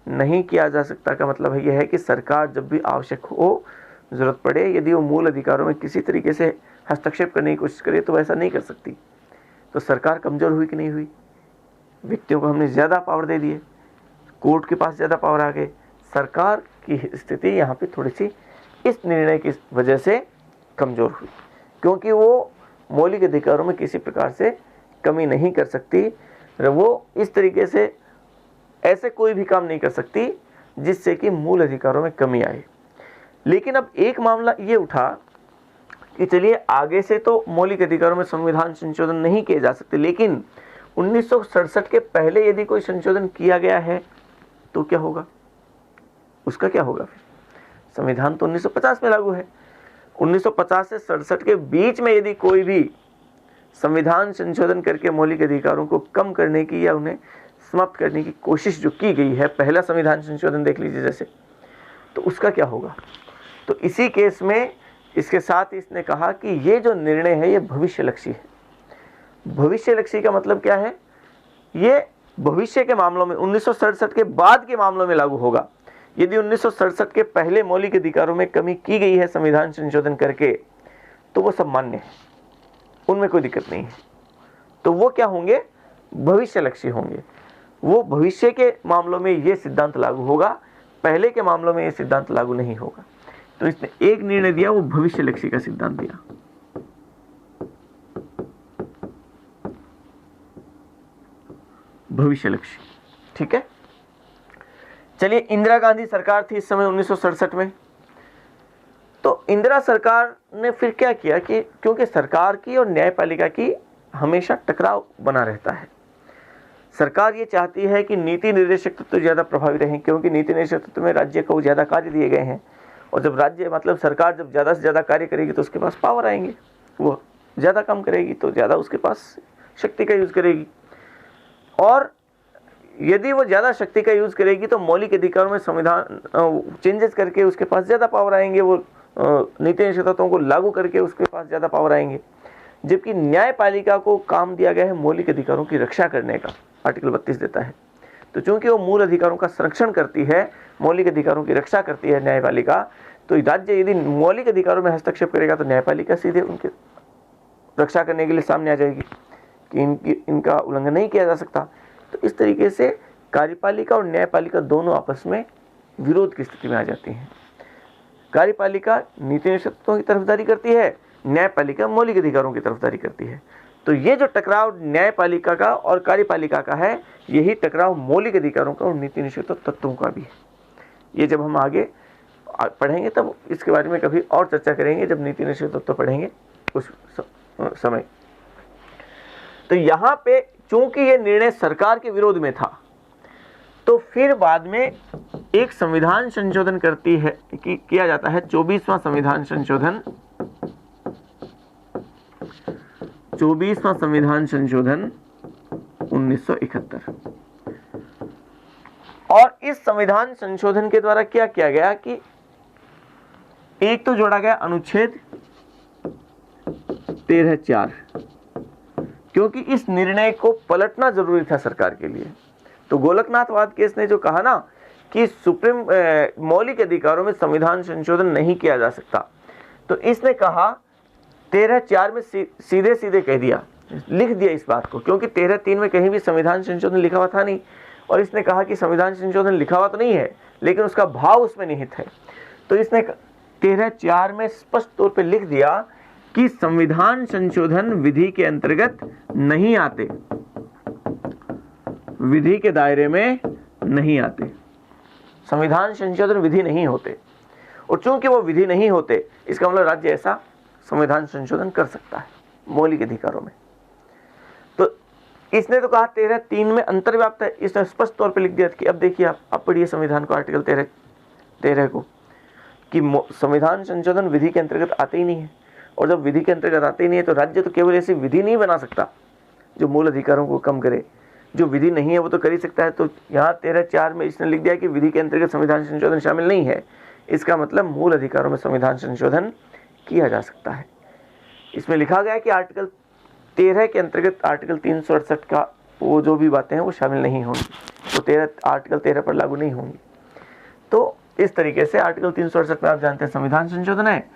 नहीं किया जा सकता का मतलब यह है कि सरकार जब भी आवश्यक हो, जरूरत पड़े, यदि वो मूल अधिकारों में किसी तरीके से हस्तक्षेप करने की कोशिश करे तो वैसा नहीं कर सकती। तो सरकार कमजोर हुई कि नहीं हुई? व्यक्तियों को हमने ज़्यादा पावर दे दिए, कोर्ट के पास ज़्यादा पावर आ गए, सरकार की स्थिति यहाँ पे थोड़ी सी इस निर्णय की वजह से कमज़ोर हुई, क्योंकि वो मौलिक अधिकारों में किसी प्रकार से कमी नहीं कर सकती। वो इस तरीके से ऐसे कोई भी काम नहीं कर सकती जिससे कि मूल अधिकारों में कमी आए। लेकिन अब एक मामला ये उठा कि चलिए आगे से तो मौलिक अधिकारों में संविधान संशोधन नहीं किए जा सकते, लेकिन 1967 के पहले यदि कोई संशोधन किया गया है तो क्या होगा? उसका क्या होगा फिर? संविधान तो 1950 में लागू है। 1950 से 67 के बीच में यदि कोई भी संविधान संशोधन करके मौलिक अधिकारों को कम करने की या उन्हें समाप्त करने की कोशिश जो की गई है, पहला संविधान संशोधन देख लीजिए जैसे, तो उसका क्या होगा? तो इसी केस में इसके साथ ही इसने कहा कि ये जो निर्णय है ये भविष्यलक्षी है। भविष्यलक्षी का मतलब क्या है? ये भविष्य के मामलों में, 1967 के बाद के मामलों में लागू होगा। यदि 1967 के पहले मौलिक अधिकारों में कमी की गई है संविधान संशोधन करके, तो वो सब मान्य है, उनमें कोई दिक्कत नहीं है। तो वो क्या होंगे? भविष्यलक्षी होंगे। वो भविष्य के मामलों में ये सिद्धांत लागू होगा, पहले के मामलों में ये सिद्धांत लागू नहीं होगा। तो इसने एक निर्णय दिया, वो भविष्यलक्षी का सिद्धांत दिया। भविष्यलक्षी, ठीक है। चलिए, इंदिरा गांधी सरकार थी इस समय 1967 में। तो इंदिरा सरकार ने फिर क्या किया कि क्योंकि सरकार की और न्यायपालिका की हमेशा टकराव बना रहता है, सरकार ये चाहती है कि नीति निर्देशक तत्व ज़्यादा प्रभावी रहें, क्योंकि नीति निर्देशक तत्व में राज्य को ज़्यादा कार्य दिए गए हैं, और जब राज्य मतलब सरकार जब ज़्यादा से ज़्यादा कार्य करेगी तो उसके पास पावर आएंगे, वो ज़्यादा काम करेगी तो ज़्यादा उसके पास शक्ति का यूज़ करेगी, और यदि वो ज़्यादा शक्ति का यूज़ करेगी तो मौलिक अधिकारों में संविधान चेंजेस करके उसके पास ज़्यादा पावर आएंगे, वो नीति निर्देशक तत्वों को लागू करके उसके पास ज़्यादा पावर आएंगे। जबकि न्यायपालिका को काम दिया गया है मौलिक अधिकारों की रक्षा करने का, आर्टिकल 32 देता है। तो चूंकि वो मूल अधिकारों का संरक्षण करती है, मौलिक अधिकारों की रक्षा करती है न्यायपालिका, तो राज्य यदि मौलिक अधिकारों में हस्तक्षेप करेगा तो न्यायपालिका सीधे उनकी रक्षा करने के लिए सामने आ जाएगी कि इनका उल्लंघन नहीं किया जा सकता। तो इस तरीके से कार्यपालिका और न्यायपालिका दोनों आपस में विरोध की स्थिति में आ जाती हैं। कार्यपालिका नीति निर्देशकों की तरफदारी करती है, न्यायपालिका मौलिक अधिकारों की तरफदारी करती है। तो ये जो टकराव न्यायपालिका का और कार्यपालिका का है, यही टकराव मौलिक अधिकारों का और नीति निर्देशक तत्वों का भी है। ये जब हम आगे पढ़ेंगे तब इसके बारे में कभी और चर्चा करेंगे, जब नीति निर्देशक तत्व पढ़ेंगे उस समय। तो यहाँ पे चूंकि ये निर्णय सरकार के विरोध में था, तो फिर बाद में एक संविधान संशोधन करती है कि किया जाता है 24वां संविधान संशोधन, 24वां संविधान संशोधन 1971। और इस संविधान संशोधन के द्वारा क्या किया गया कि एक तो जोड़ा गया अनुच्छेद 13(4), क्योंकि इस निर्णय को पलटना जरूरी था सरकार के लिए। तो गोलकनाथवाद केस ने जो कहा ना कि सुप्रीम मौलिक अधिकारों में संविधान संशोधन नहीं किया जा सकता, तो इसने कहा 13(4) में सीधे सीधे कह दिया, लिख दिया इस बात को, क्योंकि 13(3) में कहीं भी संविधान संशोधन लिखा हुआ था नहीं, और इसने कहा कि संविधान संशोधन लिखा हुआ तो नहीं है लेकिन उसका भाव उसमें निहित है। तो इसने 13(4) में स्पष्ट तौर पे लिख दिया कि संविधान संशोधन विधि के अंतर्गत नहीं आते, विधि के दायरे में नहीं आते, संविधान संशोधन विधि नहीं होते। और चूंकि वो विधि नहीं होते, इसका मतलब राज्य ऐसा संविधान संशोधन कर सकता है मौलिक अधिकारों में। तो इसने तो कहा 13(3) में अंतर्व्याप्त है, इसने स्पष्ट तौर पे लिख दिया कि अब देखिए आप पढ़िए संविधान को, आर्टिकल 13 को, कि संविधान संशोधन विधि के अंतर्गत आते ही नहीं है। और जब विधि के अंतर्गत आते ही नहीं है तो राज्य तो केवल ऐसी विधि नहीं बना सकता जो मूल अधिकारों को कम करे, जो विधि नहीं है वो तो कर ही सकता है। तो यहाँ 13(4) में इसने लिख दिया कि विधि के अंतर्गत संविधान संशोधन शामिल नहीं है, इसका मतलब मूल अधिकारों में संविधान संशोधन किया जा सकता है। इसमें लिखा गया है कि आर्टिकल 13 के अंतर्गत आर्टिकल 368 का वो जो भी बातें हैं वो शामिल नहीं होंगी, वो आर्टिकल 13 पर लागू नहीं होंगी। तो इस तरीके से आर्टिकल 368 में आप जानते हैं संविधान संशोधन है,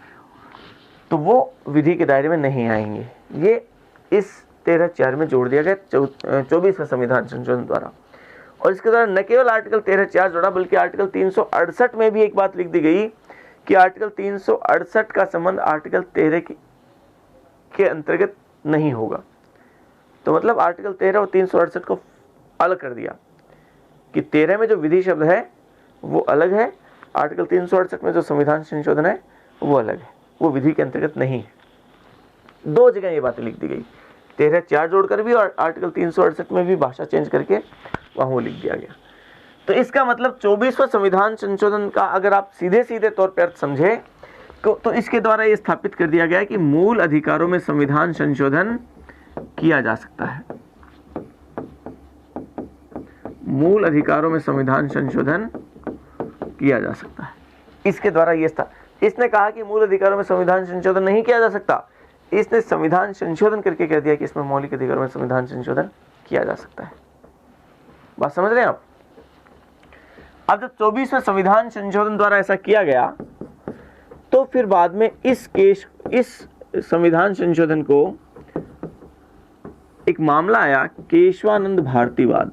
तो वो विधि के दायरे में नहीं आएंगे। ये इस 13(4) में जोड़ दिया गया 24वें संविधान संशोधन द्वारा। और इसके द्वारा न केवल आर्टिकल 13(4) जोड़ा, बल्कि आर्टिकल 368 में भी एक बात लिख दी गई कि आर्टिकल 368 का संबंध आर्टिकल 13 के अंतर्गत नहीं होगा। तो मतलब आर्टिकल 13 और 368 को अलग कर दिया कि 13 में जो विधि शब्द है वो अलग है, आर्टिकल 368 में जो संविधान संशोधन है वो अलग है, वो विधि के अंतर्गत नहीं है। दो जगह ये बातें लिख दी गई, 13(4) जोड़कर भी और आर्टिकल 368 में भी भाषा चेंज करके वहाँ वो लिख दिया गया। तो इसका मतलब 24वां संविधान संशोधन का अगर आप सीधे सीधे तौर पर अर्थ समझे तो इसके द्वारा ये स्थापित कर दिया गया है कि मूल अधिकारों में संविधान संशोधन किया जा सकता है। मूल अधिकारों में संविधान संशोधन किया जा सकता है। इसके द्वारा ये इसने कहा कि मूल अधिकारों में संविधान संशोधन नहीं किया जा सकता, इसने संविधान संशोधन करके कह दिया कि इसमें मौलिक अधिकारों में संविधान संशोधन किया जा सकता है। बात समझ रहे हैं आप? अब जब 24वें संविधान संशोधन द्वारा ऐसा किया गया तो फिर बाद में इस संविधान संशोधन को एक मामला आया केशवानंद भारतीवाद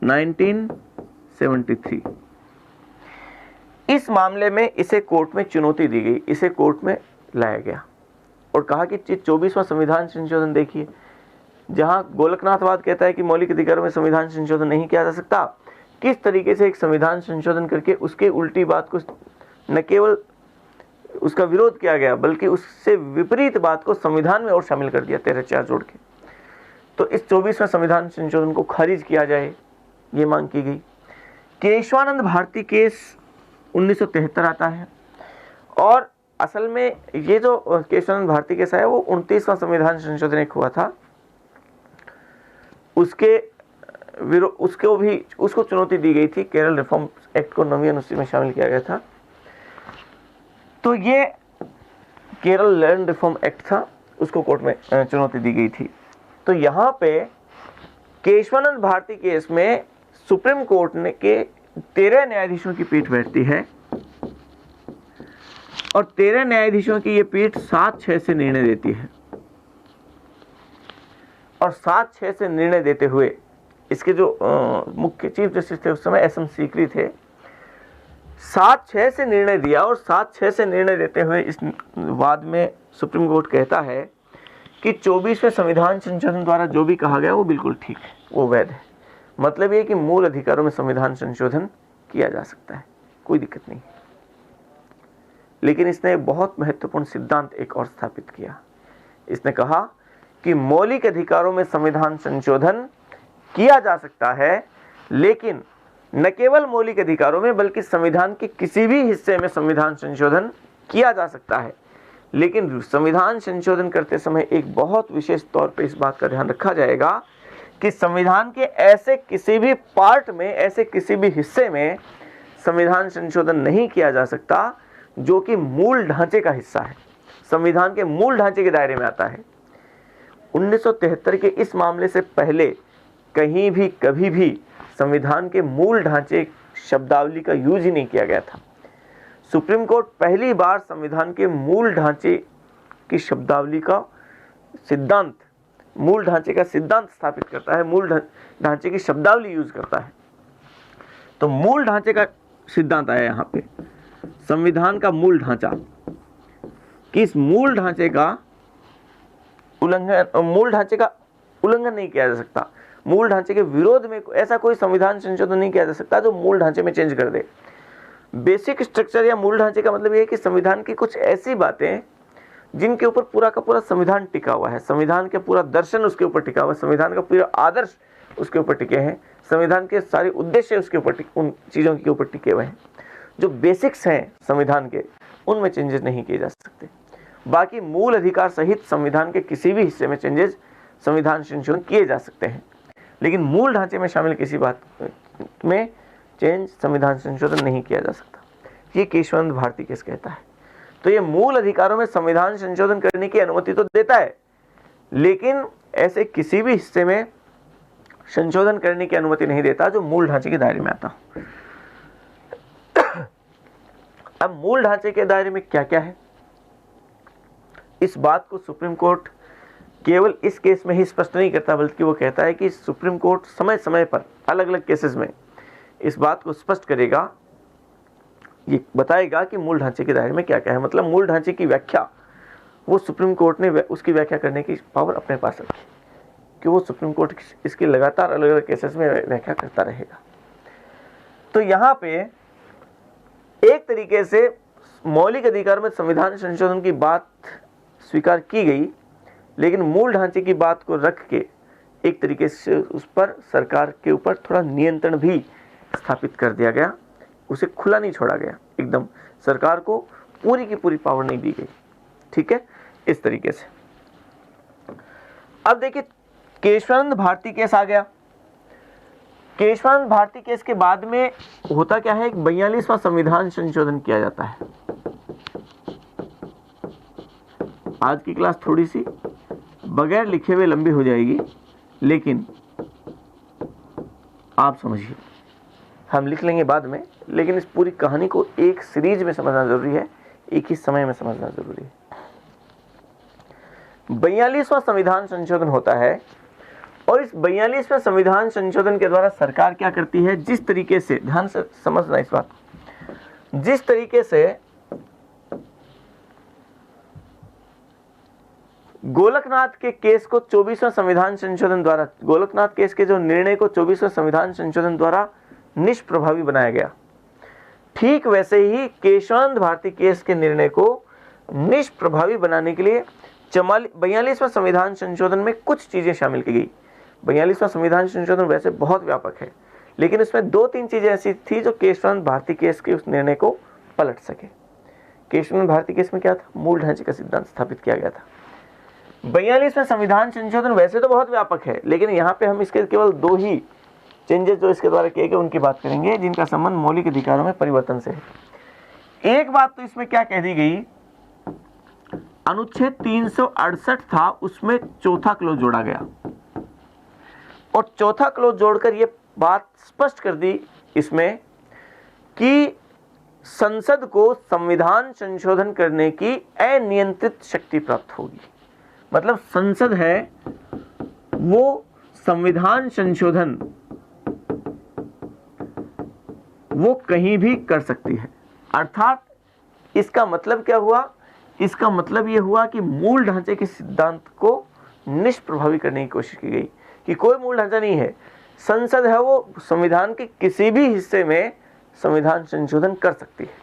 1973। इस मामले में इसे कोर्ट में चुनौती दी गई, इसे कोर्ट में लाया गया और कहा कि 24वां संविधान संशोधन देखिए, जहां गोलकनाथवाद कहता है कि मौलिक अधिकारों में संविधान संशोधन नहीं किया जा सकता, किस तरीके से एक संविधान संशोधन करके उसके उल्टी बात को न केवल उसका विरोध किया गया बल्कि उससे विपरीत बात को संविधान में और शामिल कर दिया 13(4) जोड़ के। तो इस 24वें संविधान संशोधन को खारिज किया जाए, ये मांग की गई। केशवानंद भारती केस 1973 आता है और असल में ये जो केशवानंद भारती केस है वो 29वां संविधान संशोधन एक हुआ था, उसको चुनौती दी गई थी। केरल रिफॉर्म एक्ट को 9वीं अनुसूची में शामिल किया गया था। तो ये केरल लैंड रिफॉर्म एक्ट था, उसको कोर्ट में चुनौती दी गई थी। तो यहाँ पे केशवानंद भारती केस में सुप्रीम कोर्ट ने के 13 न्यायाधीशों की पीठ बैठती है और 13 न्यायाधीशों की ये पीठ 7-6 से निर्णय देती है और 7-6 से निर्णय देते हुए इसके जो मुख्य चीफ जस्टिस थे उस समय SM सीकरी थे, 7-6 से निर्णय दिया और 7-6 से निर्णय देते हुए इस वाद में सुप्रीम कोर्ट कहता है कि 24वें संविधान संशोधन द्वारा जो भी कहा गया वो बिल्कुल ठीक है, वो वैध है। मतलब ये कि मूल अधिकारों में संविधान संशोधन किया जा सकता है, कोई दिक्कत नहीं। लेकिन इसने बहुत महत्वपूर्ण सिद्धांत एक और स्थापित किया। इसने कहा कि मौलिक अधिकारों में संविधान संशोधन किया जा सकता है, लेकिन न केवल मौलिक अधिकारों में बल्कि संविधान के किसी भी हिस्से में संविधान संशोधन किया जा सकता है। लेकिन संविधान संशोधन करते समय एक बहुत विशेष तौर पर इस बात का ध्यान रखा जाएगा कि संविधान के ऐसे किसी भी पार्ट में, ऐसे किसी भी हिस्से में संविधान संशोधन नहीं किया जा सकता जो कि मूल ढांचे का हिस्सा है, संविधान के मूल ढांचे के दायरे में आता है। 1973 के इस मामले से पहले कहीं भी कभी भी संविधान के मूल ढांचे शब्दावली का यूज ही नहीं किया गया था। सुप्रीम कोर्ट पहली बार संविधान के मूल ढांचे की शब्दावली का सिद्धांत, मूल ढांचे का सिद्धांत स्थापित करता है, मूल ढांचे की शब्दावली यूज करता है। तो मूल ढांचे का सिद्धांत आया यहाँ पे, संविधान का मूल ढांचा, कि इस मूल ढांचे का उल्लंघन नहीं किया जा सकता, मूल ढांचे के विरोध में ऐसा कोई संविधान संशोधन नहीं किया जा सकता जो मूल ढांचे में चेंज कर दे। बेसिक स्ट्रक्चर या मूल ढांचे का मतलब यह है कि संविधान की कुछ ऐसी बातें जिनके ऊपर पूरा का पूरा संविधान टिका हुआ है, संविधान का पूरा दर्शन उसके ऊपर टिका हुआ है, संविधान का पूरा आदर्श उसके ऊपर टिके हैं, संविधान के सारे उद्देश्य उसके ऊपर उन चीज़ों के ऊपर टिके हुए हैं। जो बेसिक्स हैं संविधान के, उनमें चेंजेस नहीं किए जा सकते। बाकी मूल अधिकार सहित संविधान के किसी भी हिस्से में चेंजेस, संविधान संशोधन किए जा सकते हैं, लेकिन मूल ढांचे में शामिल किसी बात में चेंज, संविधान संशोधन नहीं किया जा सकता। ये केशवानंद भारती केस कहता है। तो ये मूल अधिकारों में संविधान संशोधन करने की अनुमति तो देता है, लेकिन ऐसे किसी भी हिस्से में संशोधन करने की अनुमति नहीं देता जो मूल ढांचे के दायरे में आता। अब मूल ढांचे के दायरे में क्या क्या है, इस बात को सुप्रीम कोर्ट केवल इस केस में ही स्पष्ट नहीं करता, बल्कि वो कहता है कि सुप्रीम कोर्ट समय समय पर अलग अलग केसेस में इस बात को स्पष्ट करेगा, ये बताएगा कि मूल ढांचे के दायरे में क्या क्या है। मतलब मूल ढांचे की व्याख्या वो सुप्रीम कोर्ट ने उसकी व्याख्या करने की पावर अपने पास रखी, कि वो सुप्रीम कोर्ट इसकी लगातार अलग अलग केसेस में व्याख्या करता रहेगा। तो यहाँ पे एक तरीके से मौलिक अधिकार में संविधान संशोधन की बात स्वीकार की गई, लेकिन मूल ढांचे की बात को रख के एक तरीके से उस पर सरकार के ऊपर थोड़ा नियंत्रण भी स्थापित कर दिया गया, उसे खुला नहीं छोड़ा गया, एकदम सरकार को पूरी की पूरी पावर नहीं दी गई। ठीक है, इस तरीके से। अब देखिए केशवानंद भारती केस आ गया। केशवानंद भारती केस के बाद में होता क्या है, 42वां संविधान संशोधन किया जाता है। आज की क्लास थोड़ी सी बगैर लिखे हुए लंबी हो जाएगी, लेकिन आप समझिए, हम लिख लेंगे बाद में, लेकिन इस पूरी कहानी को एक सीरीज में समझना जरूरी है, एक ही समय में समझना जरूरी है। 42वां संविधान संशोधन होता है, और इस 42वें संविधान संशोधन के द्वारा सरकार क्या करती है, जिस तरीके से, ध्यान से समझना इस बात, जिस तरीके से गोलकनाथ के केस को 24वें संविधान संशोधन द्वारा, गोलकनाथ केस के जो निर्णय को 24वें संविधान संशोधन द्वारा निष्प्रभावी बनाया गया, ठीक वैसे ही केशवानंद भारती केस के निर्णय को निष्प्रभावी बनाने के लिए 42वें संविधान संशोधन में कुछ चीजें शामिल की गई। 42वां संविधान संशोधन वैसे बहुत व्यापक है, लेकिन इसमें 2-3 चीजें ऐसी थी जो केशवानंद भारती केस के उस निर्णय को पलट सके। केशवानंद भारती केस में क्या था, मूल ढांचे का सिद्धांत स्थापित किया गया था। 42वें संविधान संशोधन वैसे तो बहुत व्यापक है, लेकिन यहाँ पे हम इसके केवल 2 ही चेंजेस जो इसके द्वारा किए गए उनकी बात करेंगे, जिनका संबंध मौलिक अधिकारों में परिवर्तन से है। एक बात तो इसमें क्या कह दी गई, अनुच्छेद 368 था, उसमें चौथा क्लोज जोड़ा गया, और चौथा क्लोज जोड़कर यह बात स्पष्ट कर दी इसमें कि संसद को संविधान संशोधन करने की अनियंत्रित शक्ति प्राप्त होगी। मतलब संसद है वो संविधान संशोधन वो कहीं भी कर सकती है। अर्थात इसका मतलब क्या हुआ, इसका मतलब यह हुआ कि मूल ढांचे के सिद्धांत को निष्प्रभावी करने की कोशिश की गई, कि कोई मूल ढांचा नहीं है, संसद है वो संविधान के किसी भी हिस्से में संविधान संशोधन कर सकती है,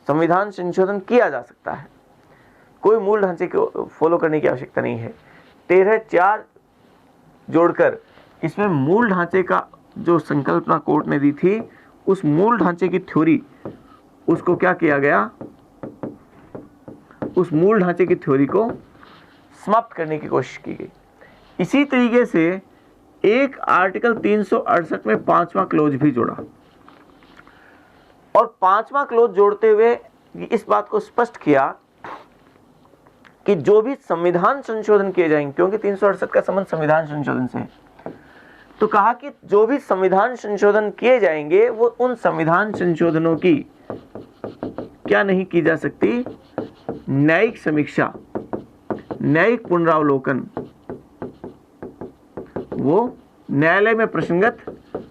संविधान संशोधन किया जा सकता है, कोई मूल ढांचे को फॉलो करने की आवश्यकता नहीं है। 13(4) जोड़कर इसमें मूल ढांचे का जो संकल्पना कोर्ट ने दी थी, उस मूल ढांचे की थ्योरी, उसको क्या किया गया, उस मूल ढांचे की थ्योरी को समाप्त करने की कोशिश की गई। इसी तरीके से एक आर्टिकल 368 में 5वां क्लोज भी जोड़ा, और 5वां क्लोज जोड़ते हुए इस बात को स्पष्ट किया कि जो भी संविधान संशोधन किए जाएंगे, क्योंकि 368 का संबंध संविधान संशोधन से है, तो कहा कि जो भी संविधान संशोधन किए जाएंगे वो उन संविधान संशोधनों की क्या नहीं की जा सकती, न्यायिक समीक्षा, न्यायिक पुनरावलोकन, वो न्यायालय में प्रसंगत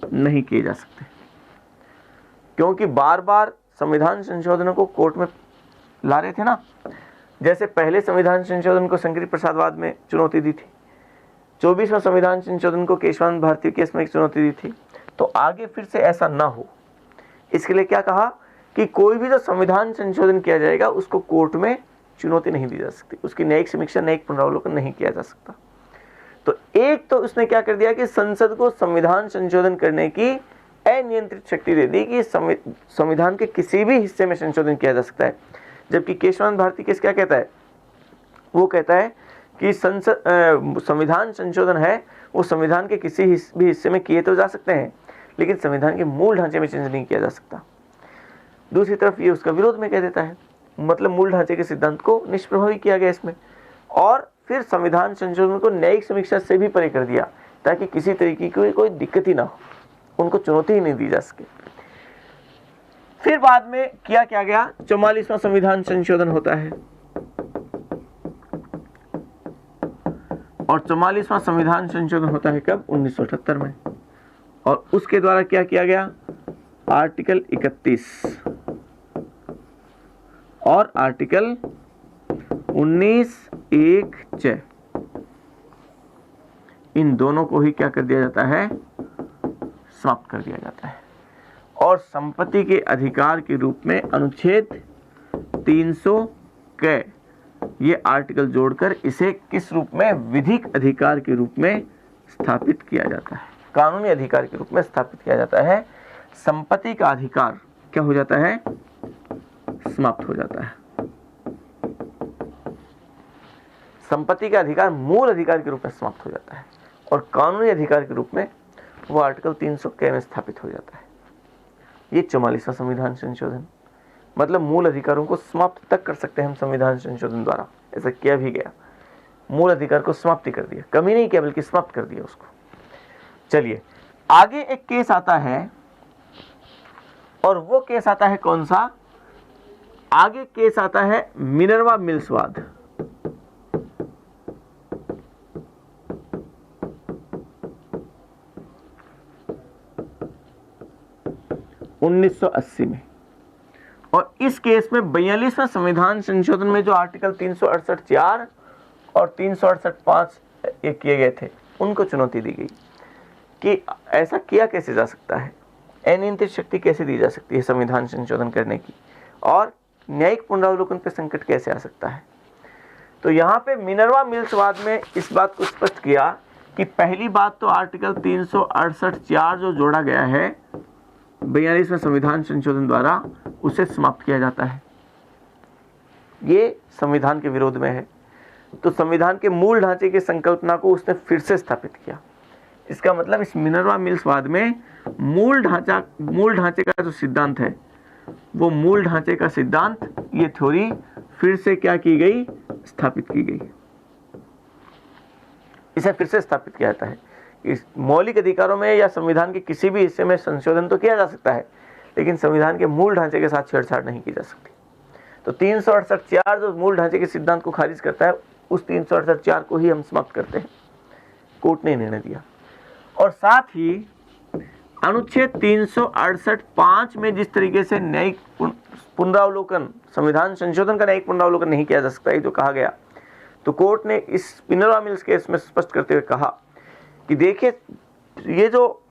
नहीं किए जा सकते, क्योंकि बार बार संविधान संशोधनों को कोर्ट में ला रहे थे ना। जैसे पहले संविधान संशोधन को शंकरी प्रसादवाद में चुनौती दी थी, 24वां संविधान संशोधन को केशवानंद भारती केस में एक चुनौती दी थी, तो आगे फिर से ऐसा ना हो, इसके लिए क्या कहा कि कोई भी जो संविधान संशोधन किया जाएगा उसको कोर्ट में चुनौती नहीं दी जा सकती, उसकी न्यायिक समीक्षा, न्यायिक पुनरावलोकन नहीं किया जा सकता। तो एक तो उसने क्या कर दिया कि संसद को संविधान संशोधन करने की अनियंत्रित शक्ति दे दी कि संविधान के किसी भी हिस्से में संशोधन किया जा सकता है, जबकि केशवानंद भारती केस क्या कहता है, वो कहता है कि संविधान संशोधन है वो संविधान के किसी भी हिस्से में किए तो जा सकते हैं, लेकिन संविधान के मूल ढांचे में चेंज नहीं किया जा सकता। दूसरी तरफ ये उसका विरोध में कह देता है मतलब मूल ढांचे के सिद्धांत को निष्प्रभावी किया गया इसमें। और फिर संविधान संशोधन को न्यायिक समीक्षा से भी परे कर दिया ताकि किसी तरीके की कोई दिक्कत ही ना हो, उनको चुनौती ही नहीं दी जा सके। फिर बाद में क्या गया, 44वां संविधान संशोधन होता है और 44वां संविधान संशोधन होता है कब, 1978 में। और उसके द्वारा क्या किया गया, आर्टिकल 31 और आर्टिकल 19(1)(j), इन दोनों को ही क्या कर दिया जाता है, समाप्त कर दिया जाता है। और संपत्ति के अधिकार के रूप में अनुच्छेद 300 के ये आर्टिकल जोड़कर इसे किस रूप में, विधिक अधिकार के रूप में स्थापित किया जाता है, कानूनी अधिकार के रूप में स्थापित किया जाता है। संपत्ति का अधिकार क्या हो जाता है, समाप्त हो जाता है। संपत्ति का अधिकार मूल अधिकार के रूप में समाप्त हो जाता है और कानूनी अधिकार के रूप में वो आर्टिकल 300 के में स्थापित हो जाता है। ये 44वां संविधान संशोधन, मतलब मूल अधिकारों को समाप्त तक कर सकते हैं हम संविधान संशोधन द्वारा। ऐसा किया भी गया, मूल अधिकार को समाप्ति कर दिया, कमी नहीं किया बल्कि समाप्त कर दिया उसको। चलिए आगे एक केस आता है और वो केस आता है कौन सा, आगे केस आता है मिनर्वा मिल्स वाद। (1980) में। और इस केस में 42वां संविधान संशोधन में जो आर्टिकल 368(4) और 368(5) ये किए गए थे, उनको चुनौती दी गई कि ऐसा किया कैसे जा सकता है, अनियंत्रित शक्ति कैसे दी जा सकती है संविधान संशोधन करने की, और न्यायिक पुनरावलोकन पर संकट कैसे आ सकता है। तो यहाँ पे मिनर्वा मिल्स वाद में इस बात को स्पष्ट किया कि पहली बात तो आर्टिकल 368(4) जो जोड़ा गया है 42वें संविधान संशोधन द्वारा, उसे समाप्त किया जाता है। ये संविधान के विरोध में है, तो संविधान के मूल ढांचे की संकल्पना को उसने फिर से स्थापित किया। इसका मतलब इस मिनर्वा मिल्स वाद में मूल ढांचे का जो सिद्धांत है, वो मूल ढांचे का सिद्धांत, ये थ्योरी फिर से क्या की गई, स्थापित की गई। इसे फिर से स्थापित किया जाता है। इस मौलिक अधिकारों में या संविधान के किसी भी हिस्से में संशोधन तो किया जा सकता है, लेकिन संविधान के मूल ढांचे के साथ छेड़छाड़ नहीं की जा सकती। तो 368(4) जो मूल ढांचे के सिद्धांत को खारिज करता है, उस 368(4) को ही हम समाप्त करते हैं, कोर्ट ने निर्णय दिया। और साथ ही अनुच्छेद 368(5) में जिस तरीके से न्यायिक पुनरावलोकन, संविधान संशोधन का न्यायिक पुनरावलोकन नहीं किया जा सकता है जो कहा गया, तो कोर्ट ने इस मिनर्वा मिल्स केस में स्पष्ट करते हुए कहा कि देखिए, ये जो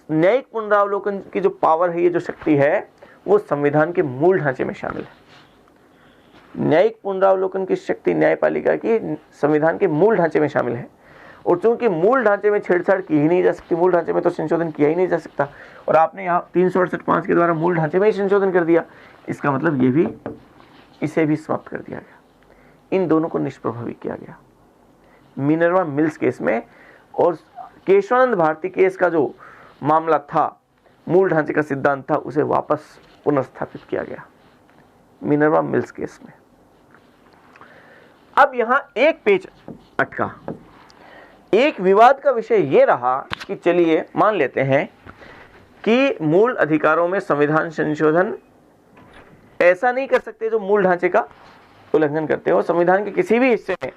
न्यायिक पुनरावलोकन की जो पावर है, ये जो शक्ति है, वो संविधान के मूल ढांचे में शामिल है। न्यायिक पुनरावलोकन की शक्ति न्यायपालिका की संविधान के मूल ढांचे में शामिल है। और चूंकि मूल ढांचे में छेड़छाड़ की ही नहीं जा सकती, मूल ढांचे में तो संशोधन किया ही नहीं जा सकता, और आपने यहाँ 368(5) के द्वारा मूल ढांचे में ही संशोधन कर दिया, इसका मतलब ये भी, इसे भी समाप्त कर दिया गया। इन दोनों को निष्प्रभावी किया गया मिनर्वा मिल्स केस में। और केशवानंद भारती केस का जो मामला था, मूल ढांचे का सिद्धांत था, उसे वापस पुनर्स्थापित किया गया मिनर्वा मिल्स केस में। अब यहां एक पेज अटका। एक विवाद का विषय यह रहा कि चलिए मान लेते हैं कि मूल अधिकारों में संविधान संशोधन ऐसा नहीं कर सकते जो मूल ढांचे का उल्लंघन करते हो, संविधान के किसी भी हिस्से में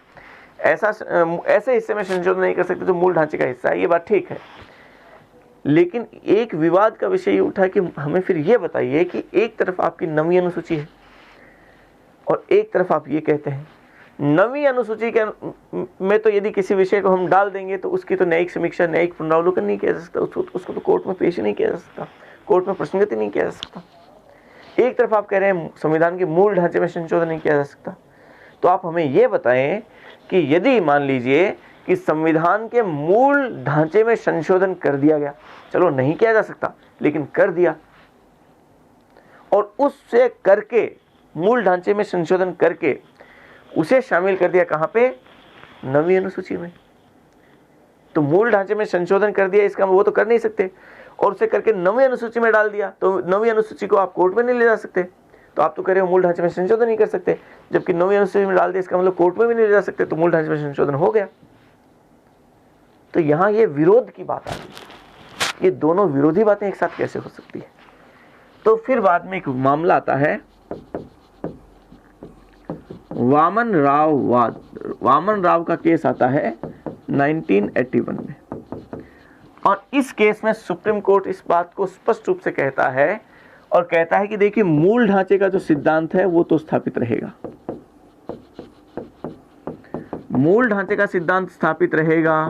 ऐसे हिस्से में संशोधन नहीं कर सकते जो मूल ढांचे का हिस्सा है, ये बात ठीक है। लेकिन एक विवाद का विषय ये उठा कि हमें फिर ये बताइए कि एक तरफ आपकी 9वीं अनुसूची है और एक तरफ आप ये कहते हैं 9वीं अनुसूची के में तो यदि किसी विषय को हम डाल देंगे तो उसकी तो न्यायिक समीक्षा, न्यायिक पुनरावलोकन नहीं किया जा सकता, उसको तो कोर्ट में पेश नहीं किया जा सकता, कोर्ट में प्रसंगति नहीं किया जा सकता। एक तरफ आप कह रहे हैं संविधान के मूल ढांचे में संशोधन नहीं किया जा सकता। तो आप हमें ये बताएं कि यदि मान लीजिए कि संविधान के मूल ढांचे में संशोधन कर दिया गया, चलो नहीं किया जा सकता लेकिन कर दिया, और उससे करके मूल ढांचे में संशोधन करके उसे शामिल कर दिया कहां पे, 9वीं अनुसूची में। तो मूल ढांचे में संशोधन कर दिया, इसका वो तो कर नहीं सकते, और उसे करके 9वीं अनुसूची में डाल दिया, तो 9वीं अनुसूची को आप कोर्ट में नहीं ले जा सकते, तो आप तो कह रहे हो मूल ढांचे में संशोधन नहीं कर सकते, जबकि 9वीं अनुसूची में डाल दे, इसका मतलब कोर्ट में भी नहीं ले जा सकते, तो मूल ढांचे में संशोधन हो गया। तो यहां ये विरोध की बात आ गई, ये दोनों विरोधी बातें एक साथ कैसे हो सकती है। तो फिर बाद में एक मामला आता है वामन राव वाद। वामन राव का केस आता है 1981 में, और इस केस में सुप्रीम कोर्ट इस बात को स्पष्ट रूप से कहता है और कहता है कि देखिए मूल ढांचे का जो सिद्धांत है वो तो स्थापित रहेगा, मूल ढांचे का सिद्धांत स्थापित रहेगा,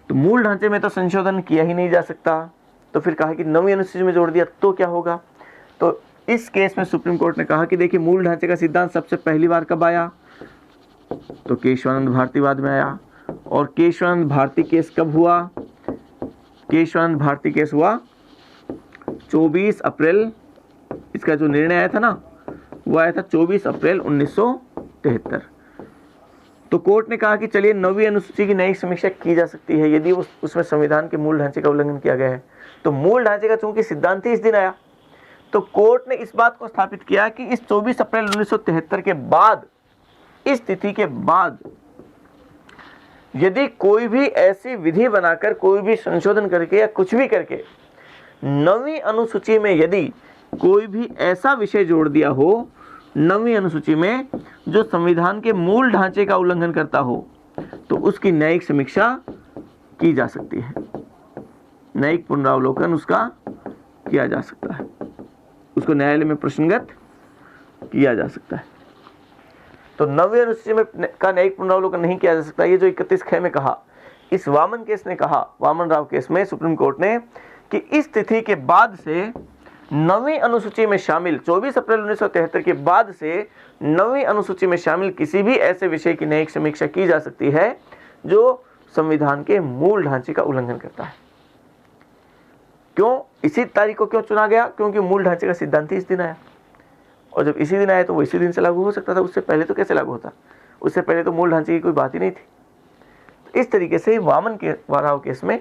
तो मूल ढांचे में तो संशोधन किया ही नहीं जा सकता। तो फिर कहा कि 9वीं अनुसूची में जोड़ दिया तो क्या होगा। तो इस केस में सुप्रीम कोर्ट ने कहा कि देखिए मूल ढांचे का सिद्धांत सबसे पहली बार कब आया, तो केशवानंद भारतीवाद में आया। और केशवानंद भारती केस कब हुआ, केशवानंद भारती केस हुआ 24 अप्रैल, इसका जो निर्णय आया था ना वो आया था 24 अप्रैल 1973। तो कोर्ट ने कहा कि चलिए 9वीं अनुसूची की नई समीक्षा की जा सकती है यदि उसमें संविधान के मूल ढांचे का उल्लंघन किया गया है। तो मूल ढांचे का चूंकि सिद्धांत ही इस दिन आया, तो कोर्ट ने इस बात को स्थापित किया कि इस 24 अप्रैल 1973 के बाद, इस तिथि के बाद यदि कोई भी ऐसी विधि बनाकर कोई भी संशोधन करके या कुछ भी करके 9वीं अनुसूची में यदि कोई भी ऐसा विषय जोड़ दिया हो 9वीं अनुसूची में जो संविधान के मूल ढांचे का उल्लंघन करता हो, तो उसकी न्यायिक समीक्षा की जा सकती है, न्यायिक पुनरावलोकन उसका किया जा सकता है, उसको न्यायालय में प्रश्नगत किया जा सकता है। तो 9वीं अनुसूची में का न्यायिक पुनरावलोकन नहीं किया जा सकता, ये जो 31 में कहा, इस वामन केस ने कहा, वामन राव केस में सुप्रीम कोर्ट ने कि इस तिथि के बाद से 9वीं अनुसूची में शामिल 24 अप्रैल 1973 के बाद से 9वीं अनुसूची में शामिल किसी भी ऐसे विषय की न्यायिक समीक्षा की जा सकती है जो संविधान के मूल ढांचे का उल्लंघन करता है। क्यों इसी तारीख को क्यों चुना गया, क्योंकि मूल ढांचे का सिद्धांत ही इस दिन आया, और जब इसी दिन आया तो वो इसी दिन से लागू हो सकता था, उससे पहले तो कैसे लागू होता, उससे पहले तो मूल ढांचे की कोई बात ही नहीं थी। तो इस तरीके से वामन के राव केस में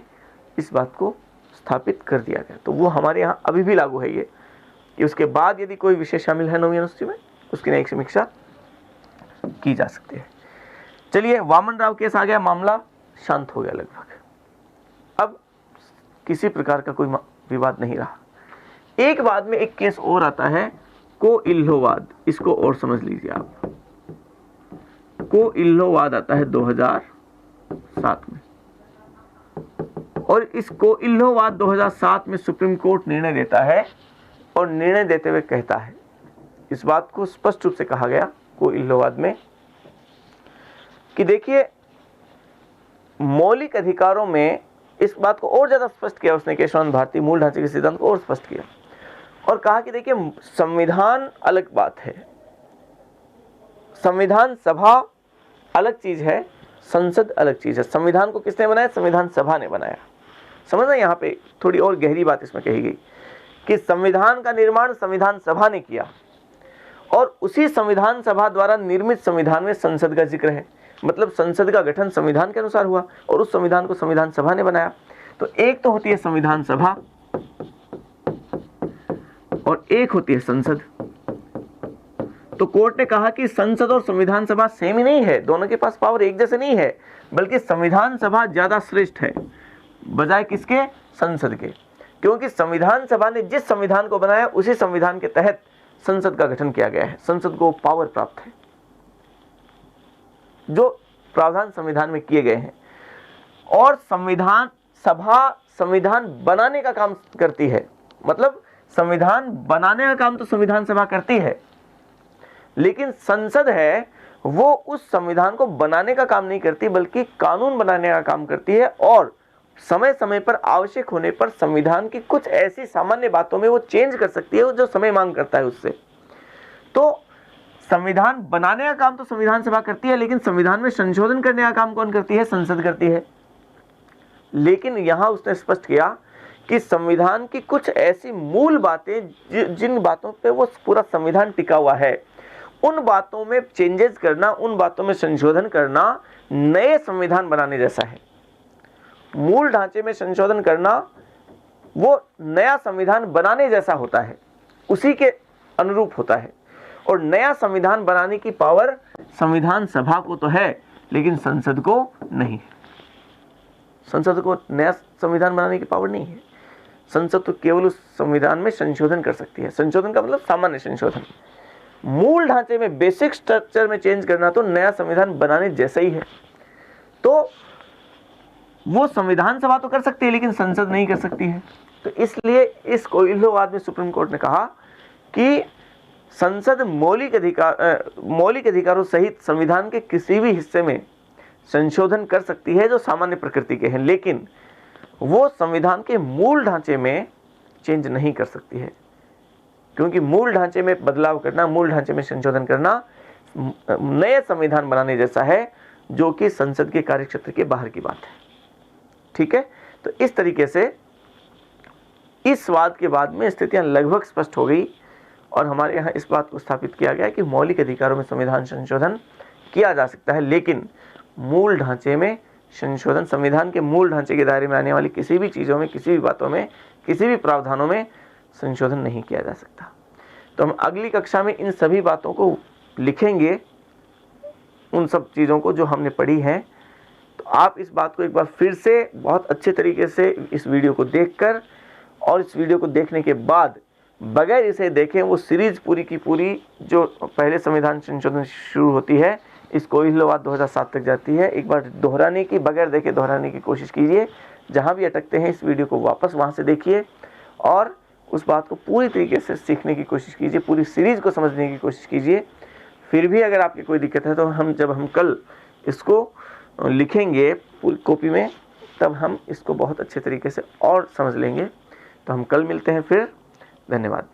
इस बात को स्थापित कर दिया गया। तो वो हमारे यहाँ अभी भी लागू है ये, कि उसके बाद यदि कोई विषय शामिल है 9वीं अनुसूची में, उसकी न्यायिक समीक्षा की जा सकती है। चलिए, वामन राव केस आ गया, मामला शांत हो गया लगभग, अब किसी प्रकार का कोई विवाद नहीं रहा। एक बाद में एक केस और आता है, को इल्होवाद, इसको और समझ लीजिए आप। को इल्होवाद आता है 2007 में, और इस को इल्होवाद 2007 में सुप्रीम कोर्ट निर्णय देता है, और निर्णय देते हुए कहता है, इस बात को स्पष्ट रूप से कहा गया को इल्होवाद में कि देखिए मौलिक अधिकारों में, इस बात को और ज्यादा स्पष्ट किया उसने, केशवानंद भारती मूल ढांचे के सिद्धांत को और स्पष्ट किया और कहा कि देखिए संविधान अलग बात है, संविधान सभा अलग चीज है, संसद अलग चीज है। संविधान को किसने बनाया? संविधान सभा ने बनाया। समझना, यहाँ पे थोड़ी और गहरी बात इसमें कही गई कि संविधान का निर्माण संविधान सभा ने किया, और उसी संविधान सभा द्वारा निर्मित संविधान में संसद का जिक्र है, मतलब संसद का गठन संविधान के अनुसार हुआ, और उस संविधान को संविधान सभा ने बनाया। तो एक तो होती है संविधान सभा और एक होती है संसद। तो कोर्ट ने कहा कि संसद और संविधान सभा सेम ही नहीं है, दोनों के पास पावर एक जैसे नहीं है, बल्कि संविधान सभा ज्यादा श्रेष्ठ है बजाय किसके? संसद के। क्योंकि संविधान सभा ने जिस संविधान को बनाया उसी संविधान के तहत संसद का गठन किया गया है, संसद को पावर प्राप्त है, जो प्रावधान संविधान में किए गए हैं। और संविधान सभा संविधान बनाने का काम करती है, मतलब संविधान बनाने का काम तो संविधान सभा करती है, लेकिन संसद है वो उस संविधान को बनाने का काम नहीं करती, बल्कि कानून बनाने का काम करती है, और समय समय पर आवश्यक होने पर संविधान की कुछ ऐसी सामान्य बातों में वो चेंज कर सकती है जो समय मांग करता है उससे। तो संविधान बनाने का काम तो संविधान सभा करती है, लेकिन संविधान में संशोधन करने का काम कौन करती है? संसद करती है। लेकिन यहां उसने स्पष्ट किया कि संविधान की कुछ ऐसी मूल बातें जिन बातों पे वो पूरा संविधान टिका हुआ है, उन बातों में चेंजेस करना, उन बातों में संशोधन करना नए संविधान बनाने जैसा है। मूल ढांचे में संशोधन करना वो नया संविधान बनाने जैसा होता है, उसी के अनुरूप होता है। और नया संविधान बनाने की पावर संविधान सभा को तो है, लेकिन संसद को नहीं। संसद को नया संविधान बनाने की पावर नहीं है। संसद तो केवल उस संविधान में संशोधन कर सकती है। संशोधन का मतलब सामान्य संशोधन। मूल ढांचे में, बेसिक स्ट्रक्चर में चेंज करना तो नया संविधान बनाने जैसा ही है। तो वो संविधान सभा तो कर सकती है, लेकिन संसद नहीं कर सकती है। तो इसलिए इस कोइल्हो-वाद में सुप्रीम कोर्ट ने कहा कि संसद मौलिक अधिकारों सहित संविधान के किसी भी हिस्से में संशोधन कर सकती है जो सामान्य प्रकृति के हैं, लेकिन वो संविधान के मूल ढांचे में चेंज नहीं कर सकती है, क्योंकि मूल ढांचे में बदलाव करना, मूल ढांचे में संशोधन करना नए संविधान बनाने जैसा है, जो कि संसद के कार्यक्षेत्र के बाहर की बात है। ठीक है, तो इस तरीके से इस वाद के बाद में स्थितियां लगभग स्पष्ट हो गई और हमारे यहाँ इस बात को स्थापित किया गया कि मौलिक अधिकारों में संविधान संशोधन किया जा सकता है, लेकिन मूल ढांचे में संशोधन, संविधान के मूल ढांचे के दायरे में आने वाली किसी भी चीज़ों में, किसी भी बातों में, किसी भी प्रावधानों में संशोधन नहीं किया जा सकता। तो हम अगली कक्षा में इन सभी बातों को लिखेंगे, उन सब चीज़ों को जो हमने पढ़ी हैं। तो आप इस बात को एक बार फिर से बहुत अच्छे तरीके से इस वीडियो को देखकर और इस वीडियो को देखने के बाद बगैर इसे देखें वो सीरीज पूरी की पूरी जो पहले संविधान संशोधन शुरू होती है, इस कोइल्हो-वाद 2007 तक जाती है, एक बार दोहराने की, बगैर देखे दोहराने की कोशिश कीजिए। जहाँ भी अटकते हैं इस वीडियो को वापस वहाँ से देखिए और उस बात को पूरी तरीके से सीखने की कोशिश कीजिए, पूरी सीरीज़ को समझने की कोशिश कीजिए। फिर भी अगर आपकी कोई दिक्कत है तो जब हम कल इसको लिखेंगे पूरी कॉपी में, तब हम इसको बहुत अच्छे तरीके से और समझ लेंगे। तो हम कल मिलते हैं फिर। धन्यवाद।